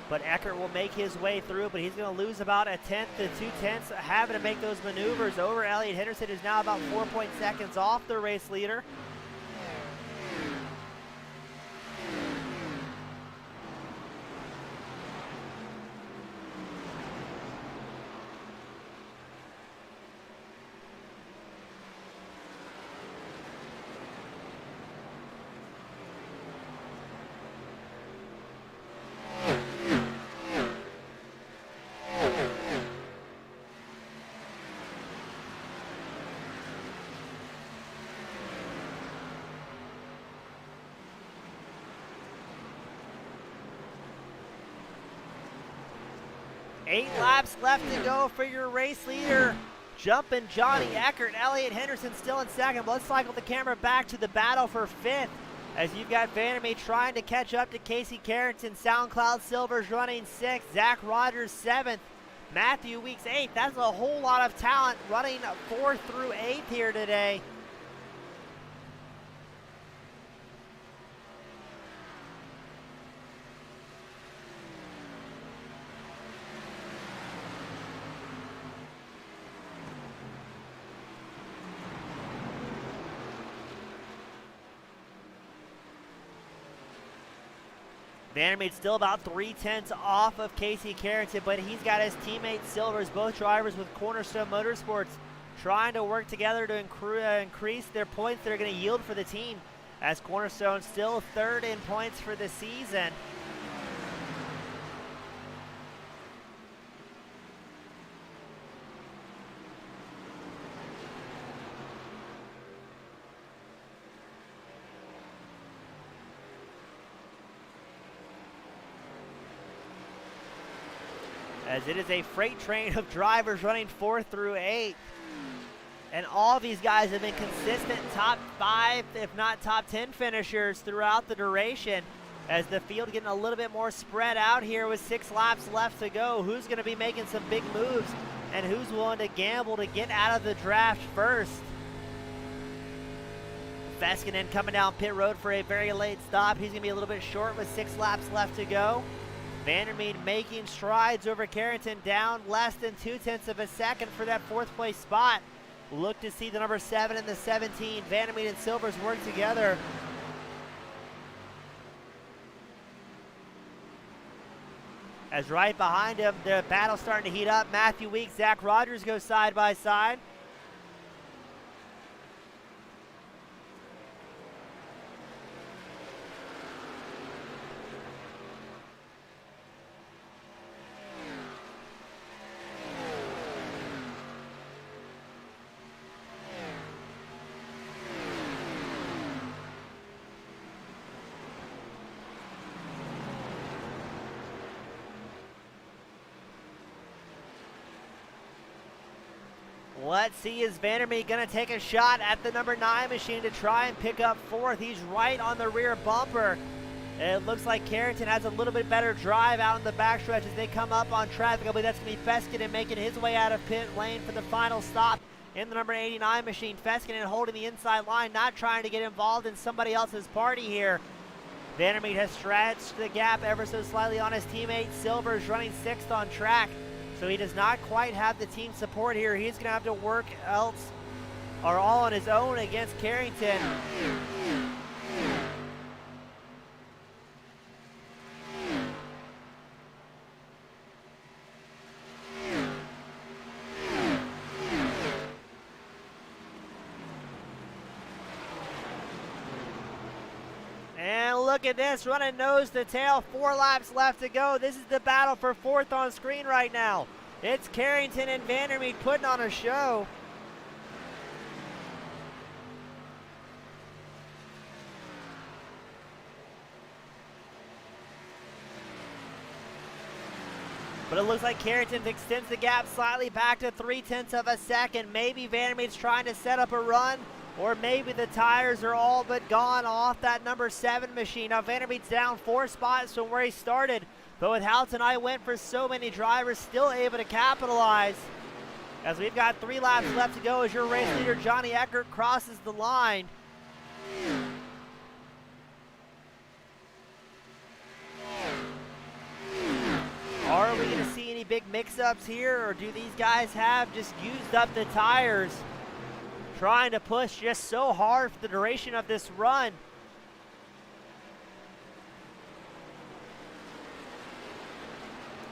But Eckert will make his way through, but he's going to lose about 1/10 to 2/10, having to make those maneuvers over Elliott Henderson, who's now about 4 seconds off the race leader. Eight laps left to go for your race leader. Jumping Johnny Eckert. Elliott Henderson still in second. But let's cycle the camera back to the battle for fifth, as you've got Vandermeer trying to catch up to Casey Carrington. SoundCloud Silver's running sixth. Zach Rogers seventh. Matthew Weeks eighth. That's a whole lot of talent running 4th through 8th here today. Vandermeer's still about 3/10 off of Casey Carrington, but he's got his teammate Silvers, both drivers with Cornerstone Motorsports, trying to work together to increase their points they're going to yield for the team, as Cornerstone still 3rd in points for the season. As it is a freight train of drivers running 4th through 8th. And all these guys have been consistent top 5, if not top 10 finishers throughout the duration. As the field getting a little bit more spread out here with 6 laps left to go. Who's going to be making some big moves and who's willing to gamble to get out of the draft first? Veskinen coming down pit road for a very late stop. He's going to be a little bit short with 6 laps left to go. Vandermeer making strides over Carrington, down less than 2/10 of a second for that 4th place spot. Look to see the number 7 and the 17. Vandermeer and Silvers work together. As right behind him, the battle's starting to heat up. Matthew Weeks, Zach Rogers go side by side. Let's see, is Vandermeer going to take a shot at the number 9 machine to try and pick up 4th? He's right on the rear bumper. It looks like Carrington has a little bit better drive out in the backstretch as they come up on traffic. I believe that's going to be Feskinen making his way out of pit lane for the final stop in the number 89 machine. Feskinen holding the inside line, not trying to get involved in somebody else's party here. Vandermeer has stretched the gap ever so slightly on his teammate. Silver's running 6th on track. So he does not quite have the team support here. He's going to have to work else or all on his own against Carrington. And look at this, running nose to tail, 4 laps left to go. This is the battle for 4th on screen right now. It's Carrington and Vandermeer putting on a show. But it looks like Carrington extends the gap slightly back to 0.3 of a second. Maybe Vandermeer's trying to set up a run, or maybe the tires are all but gone off that number 7 machine. Now Vandermeer's down 4 spots from where he started, but with how tonight went for so many drivers, still able to capitalize. As we've got 3 laps left to go as your race leader Johnny Eckert crosses the line. Are we going to see any big mix-ups here, or do these guys have just used up the tires, trying to push just so hard for the duration of this run?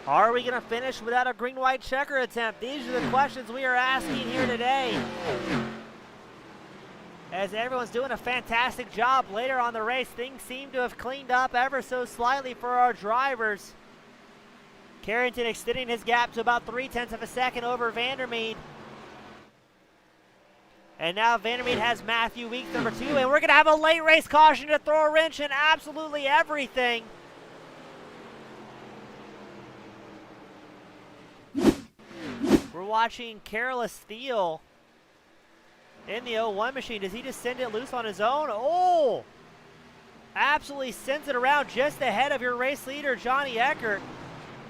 Are we going to finish without a green-white checker attempt? These are the questions we are asking here today, as everyone's doing a fantastic job later on the race. Things seem to have cleaned up ever so slightly for our drivers. Carrington extending his gap to about 0.3 of a second over Vandermeer. And now Vandermeer has Matthew Weeks, number 2, and we're going to have a late race caution to throw a wrench in absolutely everything. We're watching Careless Steele in the 01 machine. Does he just send it loose on his own? Oh! Absolutely sends it around just ahead of your race leader, Johnny Eckert.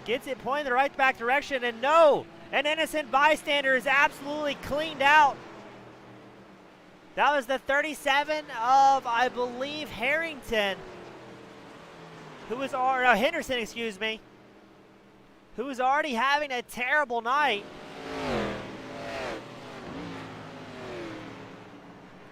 Gets it pointing the right back direction, and no! An innocent bystander is absolutely cleaned out. That was the 37 of, I believe, Henderson, excuse me, who was already having a terrible night.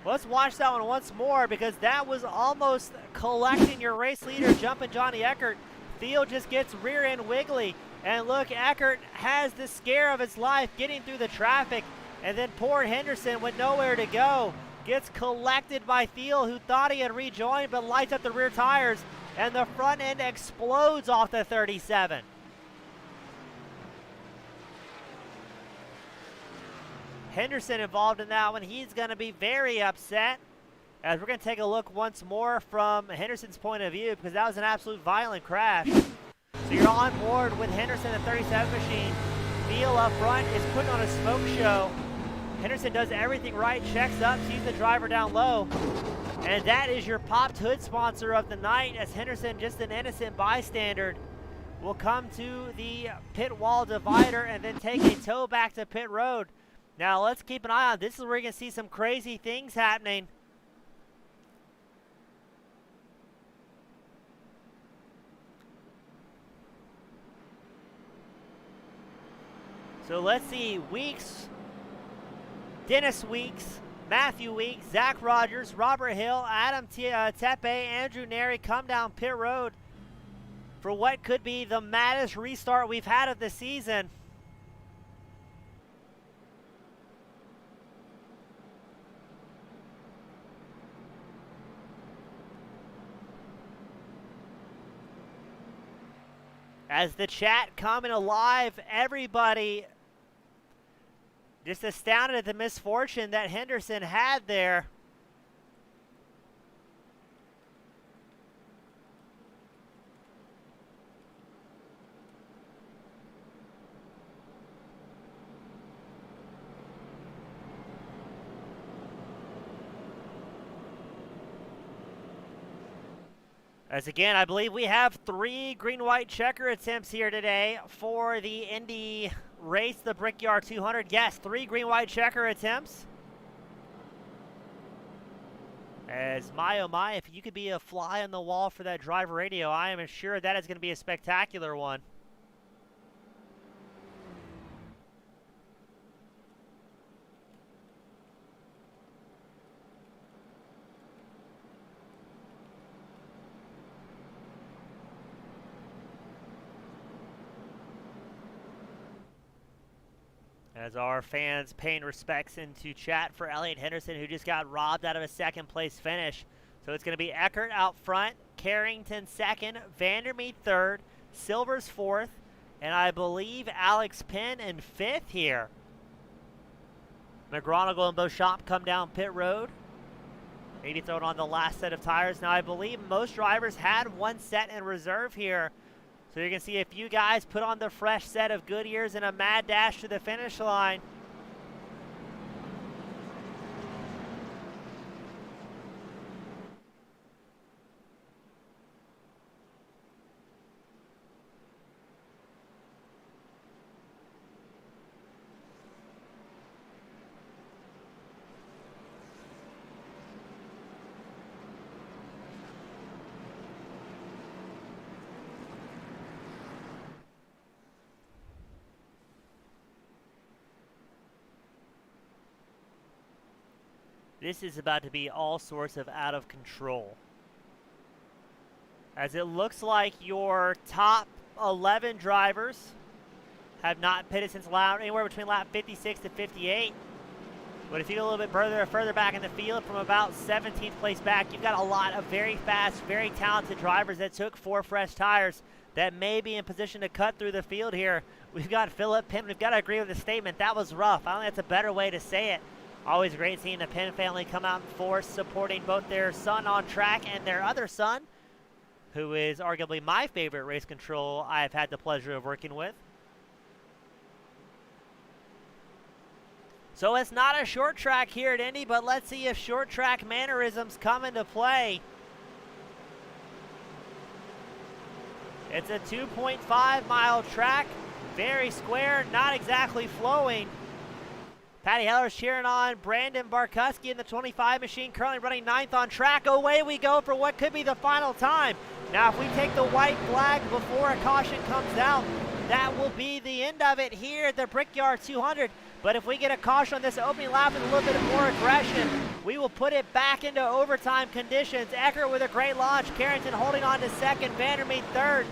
Let's watch that one once more, because that was almost collecting your race leader, jumping Johnny Eckert. Thiel just gets rear end wiggly, and look, Eckert has the scare of his life getting through the traffic, and then poor Henderson with nowhere to go gets collected by Thiel, who thought he had rejoined but lights up the rear tires, and the front end explodes off the 37. Henderson involved in that one. He's going to be very upset, as we're going to take a look once more from Henderson's point of view, because that was an absolute violent crash. So you're on board with Henderson, the 37 machine. Thiel up front is putting on a smoke show. Henderson does everything right, checks up, sees the driver down low. And that is your popped hood sponsor of the night, as Henderson, just an innocent bystander, will come to the pit wall divider and then take a tow back to pit road. Now let's keep an eye on this. Is where you're going to see some crazy things happening. So let's see, Weeks, Dennis Weeks, Matthew Weeks, Zach Rogers, Robert Hill, Adam Tepe, Andrew Neri come down pit road for what could be the maddest restart we've had of the season. As the chat coming alive, everybody just astounded at the misfortune that Henderson had there. As again, I believe we have 3 green-white checker attempts here today for the Indy race, the Brickyard 200. Yes, 3 green-white checker attempts. As my oh my, if you could be a fly on the wall for that driver radio, I am sure that is going to be a spectacular one. As our fans paying respects into chat for Elliott Henderson, who just got robbed out of a second place finish. So it's going to be Eckert out front, Carrington second, Vandermeet third, Silvers fourth, and I believe Alex Penn in fifth here. McGronigle and Beauchamp come down pit road. Maybe throwing on the last set of tires. Now I believe most drivers had one set in reserve here. So you're going to see a few guys put on the fresh set of Goodyears in a mad dash to the finish line. This is about to be all sorts of out of control. As it looks like your top 11 drivers have not pitted since anywhere between lap 56 to 58. But if you go a little bit further back in the field, from about 17th place back, you've got a lot of very fast, very talented drivers that took 4 fresh tires that may be in position to cut through the field here. We've got Philip Penn. We've got to agree with the statement. That was rough. I don't think that's a better way to say it. Always great seeing the Penn family come out in force, supporting both their son on track and their other son, who is arguably my favorite race control I've had the pleasure of working with. So it's not a short track here at Indy, but let's see if short track mannerisms come into play. It's a 2.5 mile track, very square, not exactly flowing. Patty Heller's cheering on Brandon Barkuski in the 25 machine, currently running 9th on track. Away we go for what could be the final time. Now, if we take the white flag before a caution comes out, that will be the end of it here at the Brickyard 200. But if we get a caution on this opening lap with a little bit more aggression, we will put it back into overtime conditions. Eckert with a great launch. Carrington holding on to second. Vandermeet third.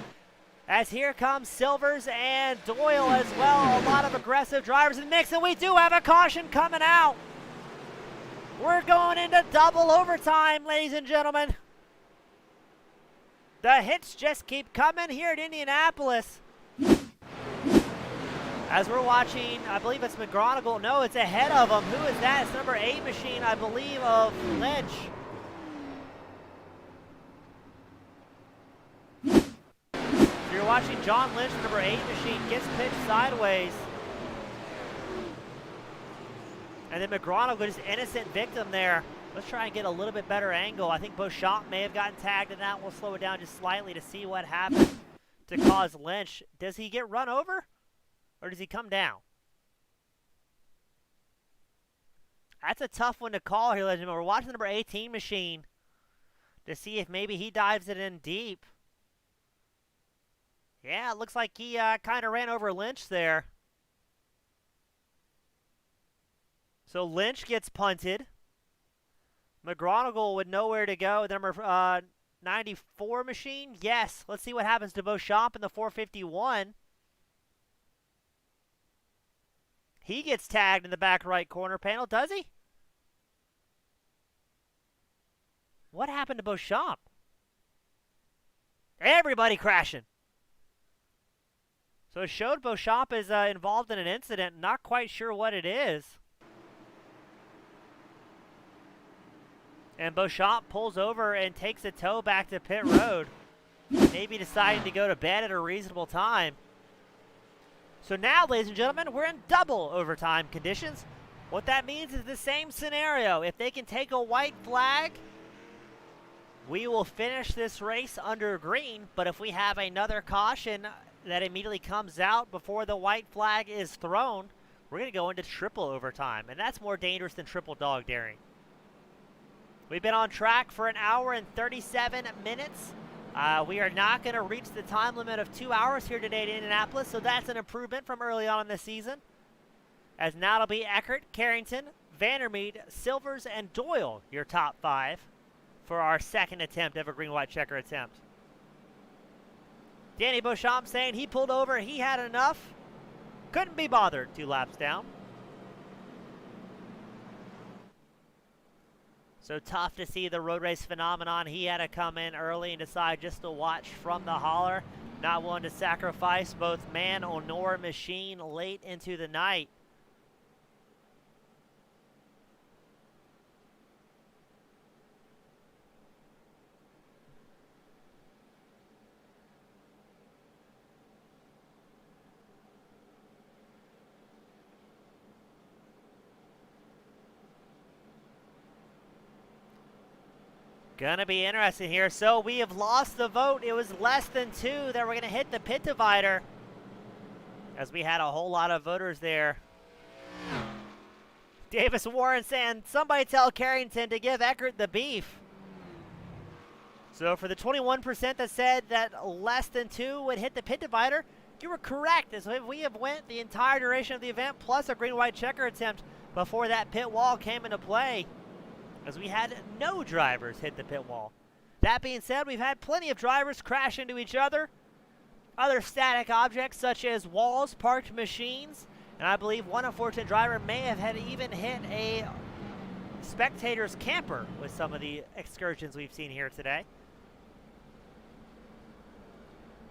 As here comes Silvers and Doyle as well. A lot of aggressive drivers in the mix, and we do have a caution coming out. We're going into double overtime, ladies and gentlemen. The hits just keep coming here at Indianapolis. As we're watching, I believe it's McGronigle. No, it's ahead of him. Who is that? It's number 8 machine, I believe, of Lynch. You're watching John Lynch, number 8 machine, gets pitched sideways. And then McGronigle, just innocent victim there. Let's try and get a little bit better angle. I think Beauchamp may have gotten tagged in that. We'll slow it down just slightly to see what happens to cause Lynch. Does he get run over? Or does he come down? That's a tough one to call here, ladies and gentlemen. We're watching the number 18 machine to see if maybe he dives it in deep. Yeah, it looks like he kind of ran over Lynch there. So Lynch gets punted. McGronigle with nowhere to go. The number 94 machine, yes. Let's see what happens to Beauchamp in the 451. He gets tagged in the back right corner panel, does he? What happened to Beauchamp? Everybody crashing. So it showed Beauchamp is involved in an incident. Not quite sure what it is. And Beauchamp pulls over and takes a tow back to pit road. Maybe deciding to go to bed at a reasonable time. So now, ladies and gentlemen, we're in double overtime conditions. What that means is the same scenario. If they can take a white flag, we will finish this race under green. But if we have another caution that immediately comes out before the white flag is thrown, we're going to go into triple overtime. And that's more dangerous than triple dog daring. We've been on track for an hour and 37 minutes. We are not going to reach the time limit of 2 hours here today in Indianapolis, so that's an improvement from early on in the season. As now it'll be Eckert, Carrington, Vandermeet, Silvers, and Doyle, your top 5 for our second attempt of a green-white checker attempt. Danny Beauchamp saying he pulled over, he had enough. Couldn't be bothered 2 laps down. So tough to see the road race phenomenon. He had to come in early and decide just to watch from the holler. Not willing to sacrifice both man nor machine late into the night. Gonna be interesting here. So we have lost the vote. It was less than 2 that were gonna hit the pit divider, as we had a whole lot of voters there. Davis Warren saying, somebody tell Carrington to give Eckert the beef. So for the 21% that said that less than 2 would hit the pit divider, you were correct, as we have went the entire duration of the event plus a green-white checker attempt before that pit wall came into play, as we had no drivers hit the pit wall. That being said, we've had plenty of drivers crash into each other, other static objects such as walls, parked machines, and I believe one unfortunate driver may have had even hit a spectator's camper with some of the excursions we've seen here today.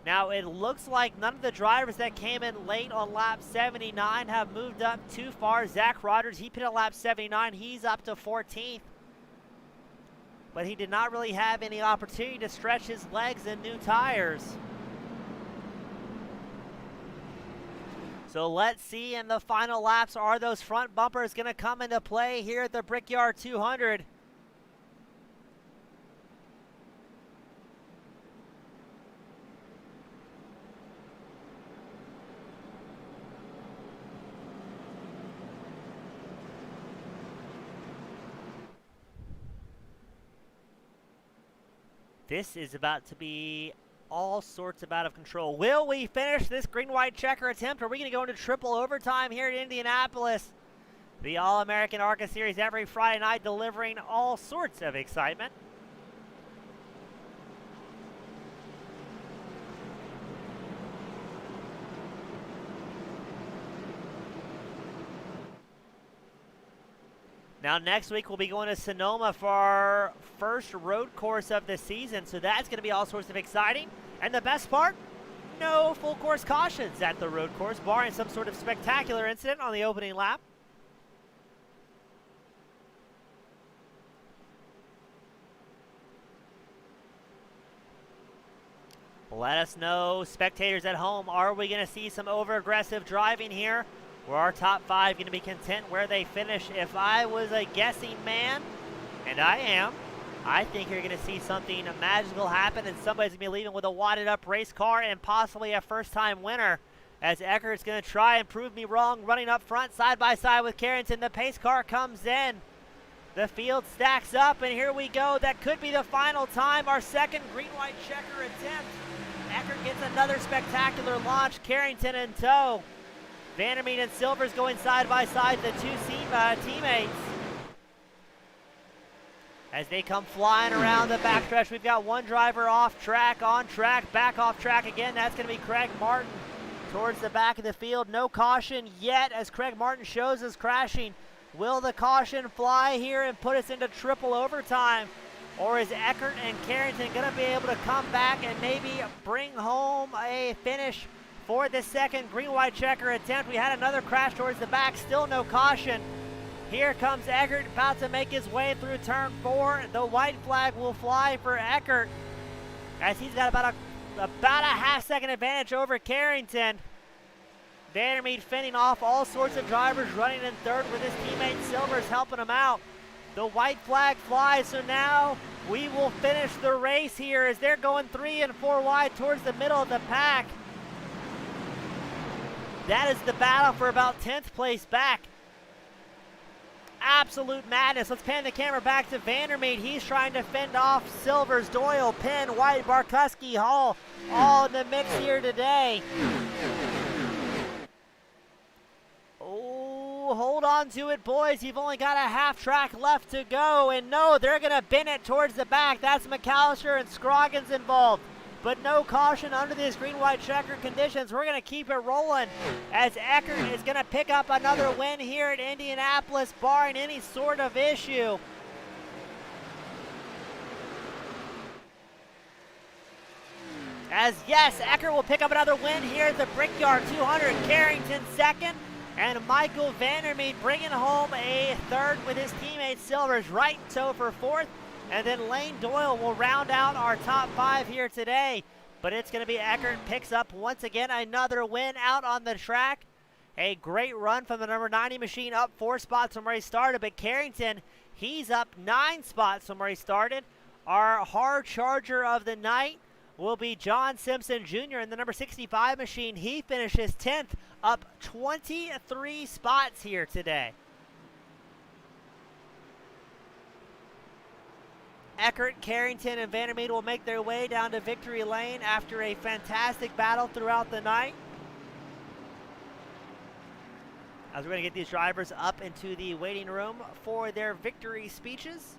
Now, it looks like none of the drivers that came in late on lap 79 have moved up too far. Zach Rogers, he pitted lap 79. He's up to 14th. But he did not really have any opportunity to stretch his legs in new tires. So let's see in the final laps, are those front bumpers going to come into play here at the Brickyard 200? This is about to be all sorts of out of control. Will we finish this green-white checker attempt? Are we going to go into triple overtime here at Indianapolis? The All-American ARCA Series every Friday night, delivering all sorts of excitement. Now, next week, we'll be going to Sonoma for our first road course of the season, so that's going to be all sorts of exciting. And the best part, no full course cautions at the road course, barring some sort of spectacular incident on the opening lap. Let us know, spectators at home, are we going to see some over-aggressive driving here? Were our top 5 going to be content where they finish? If I was a guessing man, and I am, I think you're going to see something magical happen, and somebody's going to be leaving with a wadded-up race car and possibly a first-time winner, as Eckert's going to try and prove me wrong, running up front side by side with Carrington. The pace car comes in. The field stacks up, and here we go. That could be the final time, our second green-white checker attempt. Eckert gets another spectacular launch, Carrington in tow. Vandermeer and Silver's going side by side, the two teammates. As they come flying around the backstretch, we've got one driver off track, on track, back off track again. That's going to be Craig Martin towards the back of the field. No caution yet as Craig Martin shows us crashing. Will the caution fly here and put us into triple overtime? Or is Eckert and Carrington going to be able to come back and maybe bring home a finish for the second green-white checker attempt? We had another crash towards the back, still no caution. Here comes Eckert, about to make his way through turn 4. The white flag will fly for Eckert, as he's got about a half-second advantage over Carrington. Vandermeer fending off all sorts of drivers, running in third with his teammate Silvers helping him out. The white flag flies, so now we will finish the race here as they're going 3 and 4 wide towards the middle of the pack. That is the battle for about 10th place back. Absolute madness. Let's pan the camera back to Vandermeer. He's trying to fend off Silvers, Doyle, Penn, White, Barkuski, Hall, all in the mix here today. Oh, hold on to it, boys. You've only got a half track left to go. And no, they're going to bin it towards the back. That's McAllister and Scroggins involved. But no caution under these green-white checker conditions. We're going to keep it rolling as Eckert is going to pick up another win here at Indianapolis, barring any sort of issue. As yes, Eckert will pick up another win here at the Brickyard 200. Carrington second, and Michael Vandermeet bringing home a third with his teammate Silvers right toe for fourth. And then Lane Doyle will round out our top 5 here today. But it's going to be Eckert picks up once again another win out on the track. A great run from the number 90 machine, up 4 spots from where he started. But Carrington, he's up 9 spots from where he started. Our hard charger of the night will be John Simpson Jr. in the number 65 machine. He finishes 10th, up 23 spots here today. Eckert, Carrington, and Vandermeet will make their way down to victory lane after a fantastic battle throughout the night. As we're going to get these drivers up into the waiting room for their victory speeches.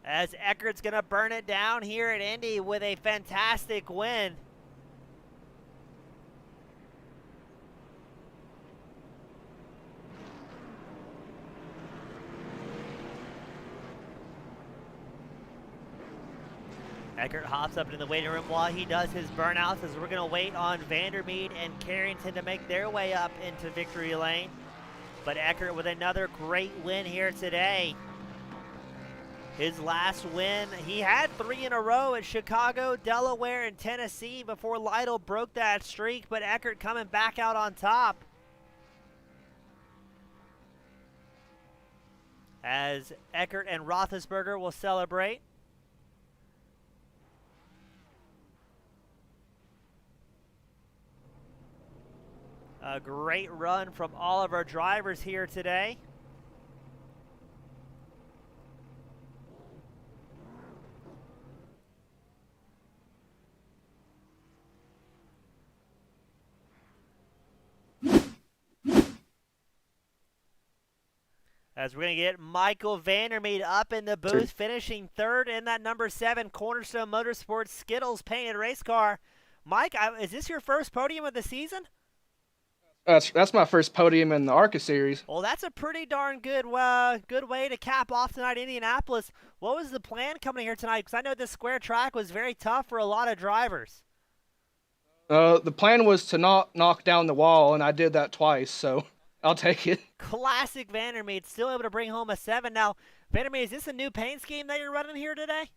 As Eckert's going to burn it down here at Indy with a fantastic win. Eckert hops up in the waiting room while he does his burnouts, as we're going to wait on Vandermeet and Carrington to make their way up into victory lane. But Eckert with another great win here today. His last win, he had 3 in a row at Chicago, Delaware, and Tennessee before Lytle broke that streak, but Eckert coming back out on top. As Eckert and Roethlisberger will celebrate. A great run from all of our drivers here today. As we're going to get Michael Vandermeet up in the booth, finishing third in that number 7 Cornerstone Motorsports Skittles painted race car. Mike, is this your first podium of the season? That's my first podium in the ARCA series. Well, that's a pretty darn good way to cap off tonight, Indianapolis. What was the plan coming here tonight? Because I know this square track was very tough for a lot of drivers. The plan was to not knock down the wall, and I did that twice, so I'll take it. Classic Vandermeet, still able to bring home a 7. Now, Vandermeet, is this a new paint scheme that you're running here today?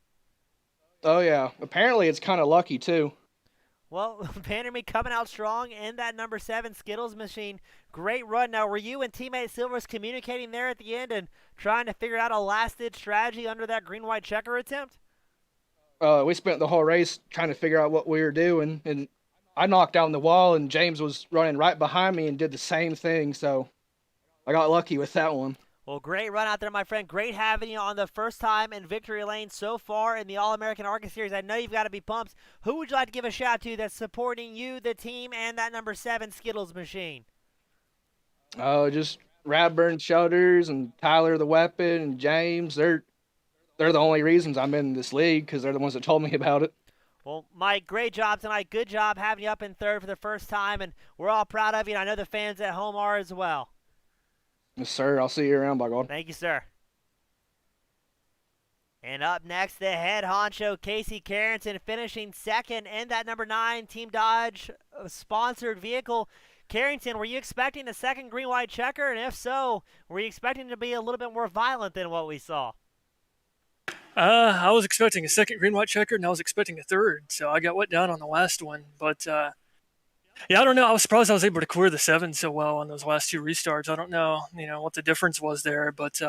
Oh, yeah. Apparently, it's kind of lucky, too. Well, Vandermeet coming out strong in that number 7 Skittles machine. Great run. Now, were you and teammate Silvers communicating there at the end and trying to figure out a last-ditch strategy under that green-white checker attempt? We spent the whole race trying to figure out what we were doing, and I knocked down the wall, and James was running right behind me and did the same thing, so I got lucky with that one. Well, great run out there, my friend. Great having you on the first time in victory lane so far in the All-American ARCA Series. I know you've got to be pumped. Who would you like to give a shout to that's supporting you, the team, and that number 7 Skittles machine? Just Radburn Shutters and Tyler the Weapon and James. They're the only reasons I'm in this league, because they're the ones that told me about it. Well, Mike, great job tonight. Good job having you up in third for the first time, and we're all proud of you, and I know the fans at home are as well. Yes, sir. I'll see you around, by God. Thank you, sir. And up next, the head honcho, Casey Carrington, finishing second in that number 9 Team Dodge sponsored vehicle. Carrington, were you expecting the second green-white checker? And if so, were you expecting to be a little bit more violent than what we saw? I was expecting a second green-white checker, and I was expecting a third, so I got wet down on the last one. But, yeah, I don't know. I was surprised I was able to clear the 7 so well on those last 2 restarts. I don't know, what the difference was there, but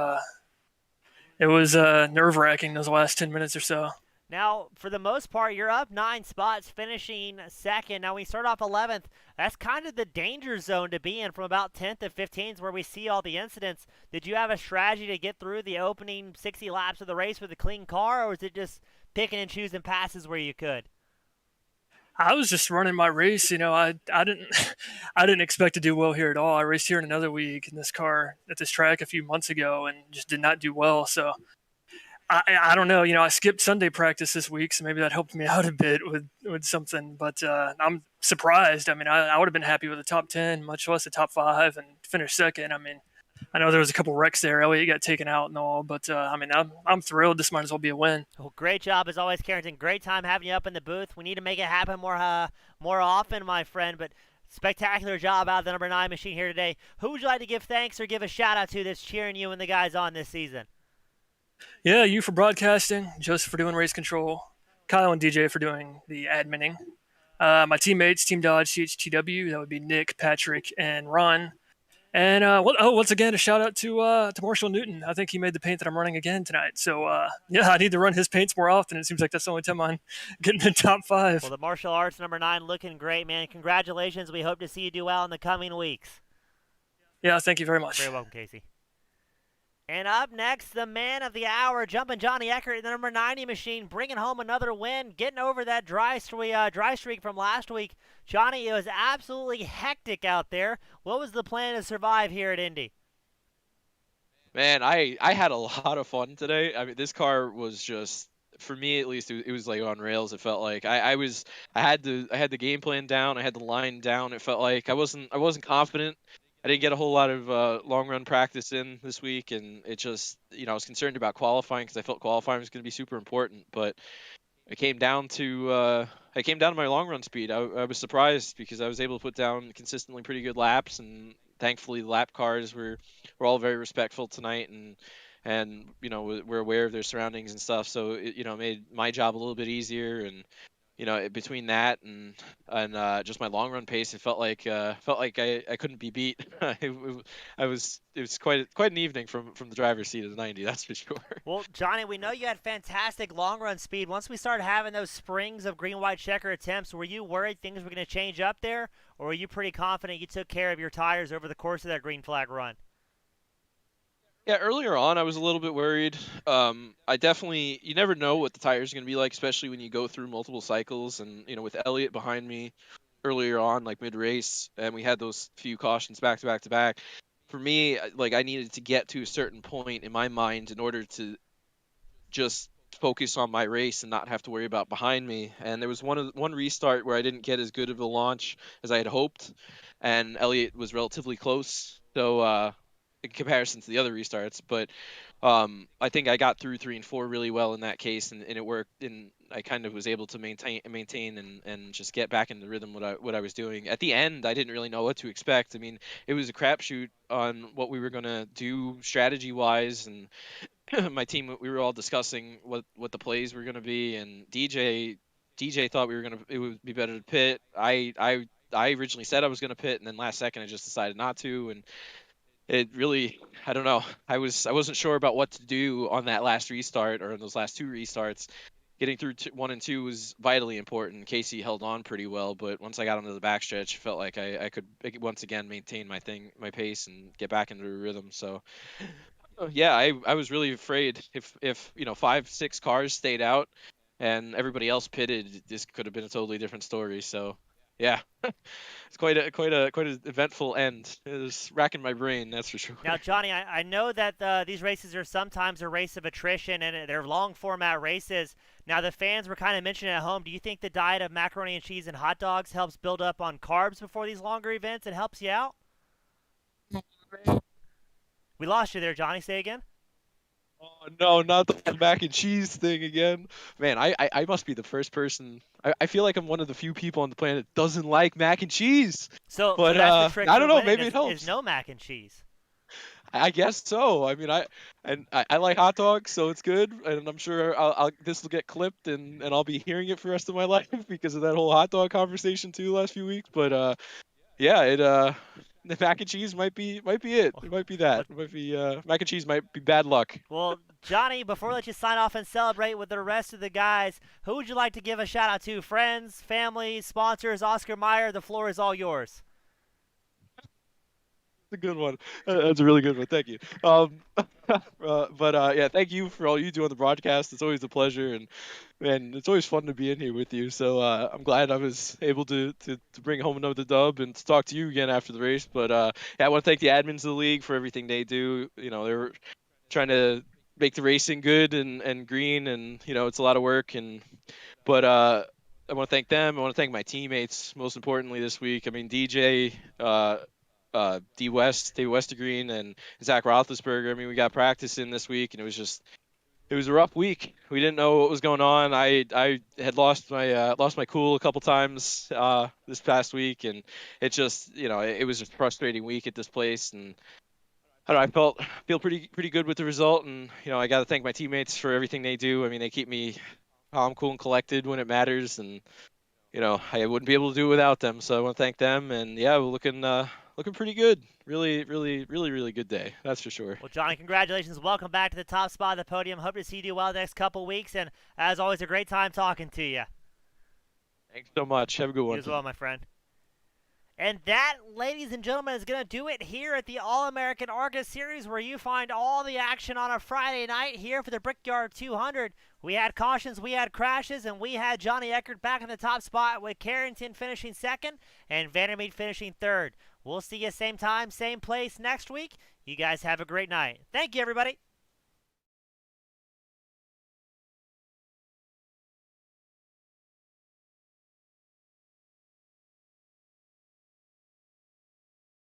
it was nerve-wracking those last 10 minutes or so. Now, for the most part, you're up 9 spots, finishing second. Now, when you start off 11th, that's kind of the danger zone to be in from about 10th to 15th where we see all the incidents. Did you have a strategy to get through the opening 60 laps of the race with a clean car, or was it just picking and choosing passes where you could? I was just running my race. I didn't expect to do well here at all. I raced here in another week in this car at this track a few months ago and just did not do well. So I don't know. I skipped Sunday practice this week, so maybe that helped me out a bit with something. But I'm surprised. I mean, I would have been happy with a top 10, much less a top 5, and finish second. I mean, I know there was a couple wrecks there. Elliott got taken out and all, but I mean, I'm thrilled. This might as well be a win. Well, great job as always, Carrington. Great time having you up in the booth. We need to make it happen more often, my friend. But spectacular job out of the number 9 machine here today. Who would you like to give thanks or give a shout out to that's cheering you and the guys on this season? Yeah, you for broadcasting, Joseph for doing race control, Kyle and DJ for doing the adminning. My teammates, Team Dodge, CHTW, that would be Nick, Patrick, and Ron. And once again, a shout out to Marshall Newton. I think he made the paint that I'm running again tonight. So yeah, I need to run his paints more often. It seems like that's the only time I'm getting in top 5. Well, the martial arts number 9 looking great, man. Congratulations. We hope to see you do well in the coming weeks. Yeah, thank you very much. Very welcome, Casey. And up next, the man of the hour, jumping Johnny Eckert in the number 90 machine, bringing home another win, getting over that dry streak from last week. Johnny, it was absolutely hectic out there. What was the plan to survive here at Indy? Man, I had a lot of fun today. I mean, this car was just, for me at least, it was like on rails. It felt like I had the game plan down. I had the line down. It felt like I wasn't confident. I didn't get a whole lot of long run practice in this week, and it just, I was concerned about qualifying because I felt qualifying was going to be super important. But it came down to my long run speed. I was surprised because I was able to put down consistently pretty good laps, and thankfully the lap cars were all very respectful tonight, and we're aware of their surroundings and stuff. So it made my job a little bit easier, and between that and just my long run pace, it felt like I couldn't be beat. It was quite an evening from the driver's seat of the 90, that's for sure. Well, Johnny, we know you had fantastic long run speed. Once we started having those springs of green white checker attempts, were you worried things were going to change up there, or were you pretty confident you took care of your tires over the course of that green flag run? Yeah, earlier on I was a little bit worried. You never know what the tires are going to be like, especially when you go through multiple cycles. And with Elliott behind me earlier on, like mid race, and we had those few cautions back to back to back. For me, like I needed to get to a certain point in my mind in order to just focus on my race and not have to worry about behind me. And there was one restart where I didn't get as good of a launch as I had hoped, and Elliott was relatively close. So in comparison to the other restarts, but I think I got through 3 and 4 really well in that case, and it worked, and I kind of was able to maintain and just get back in the rhythm what I was doing. At the end, I didn't really know what to expect. I mean, it was a crapshoot on what we were gonna do strategy wise, and my team, we were all discussing what the plays were gonna be, and DJ thought it would be better to pit. I originally said I was gonna pit, and then last second I just decided not to, and it really, I don't know. I wasn't sure about what to do on that last restart or those last 2 restarts. Getting through 1 and 2 was vitally important. Casey held on pretty well, but once I got onto the backstretch, felt like I could once again maintain my pace and get back into a rhythm. So yeah, I was really afraid if 5, 6 cars stayed out and everybody else pitted, this could have been a totally different story. So yeah. It's quite an eventful end. It was racking my brain, that's for sure. Now, Johnny, I know that these races are sometimes a race of attrition, and they're long format races. Now, the fans were kind of mentioning at home. Do you think the diet of macaroni and cheese and hot dogs helps build up on carbs before these longer events and helps you out? We lost you there, Johnny. Say again. Oh, no, not the mac and cheese thing again. Man, I must be the first person. I feel like I'm one of the few people on the planet that doesn't like mac and cheese. So that's the trick I don't know, maybe is, it helps. Is no mac and cheese. I guess so. I mean, I like hot dogs, so it's good, and I'm sure this will get clipped, and I'll be hearing it for the rest of my life because of that whole hot dog conversation too the last few weeks. But yeah, the mac and cheese might be it. It might be that. It might be mac and cheese might be bad luck. Well, Johnny, before we let you sign off and celebrate with the rest of the guys, who would you like to give a shout out to? Friends, family, sponsors, Oscar Mayer, the floor is all yours. A good one. That's a really good one. Thank you. But yeah, thank you for all you do on the broadcast. It's always a pleasure, and it's always fun to be in here with you. So I'm glad I was able to bring home another dub and to talk to you again after the race. But yeah, I want to thank the admins of the league for everything they do. They were trying to make the racing good and green, and it's a lot of work. But I want to thank them. I want to thank my teammates most importantly this week. I mean, DJ, Dave Westergreen, and Zach Roethlisberger. I mean, we got practice in this week, and it was a rough week. We didn't know what was going on. I had lost my cool a couple times this past week, and it just it was a frustrating week at this place. And I don't know, I feel pretty good with the result, and I got to thank my teammates for everything they do. I mean, they keep me calm, cool, and collected when it matters, and I wouldn't be able to do it without them. So I want to thank them, and yeah, we're looking pretty good. Really good day. That's for sure. Well, Johnny, congratulations. Welcome back to the top spot of the podium. Hope to see you do well the next couple weeks, and as always, a great time talking to you. Thanks so much. Have a good one. You as well, my friend. And that, ladies and gentlemen, is going to do it here at the All-American ARCA Series, where you find all the action on a Friday night here for the Brickyard 200. We had cautions, we had crashes, and we had Johnny Eckert back in the top spot with Carrington finishing second and Vandermeet finishing third. We'll see you same time, same place next week. You guys have a great night. Thank you, everybody.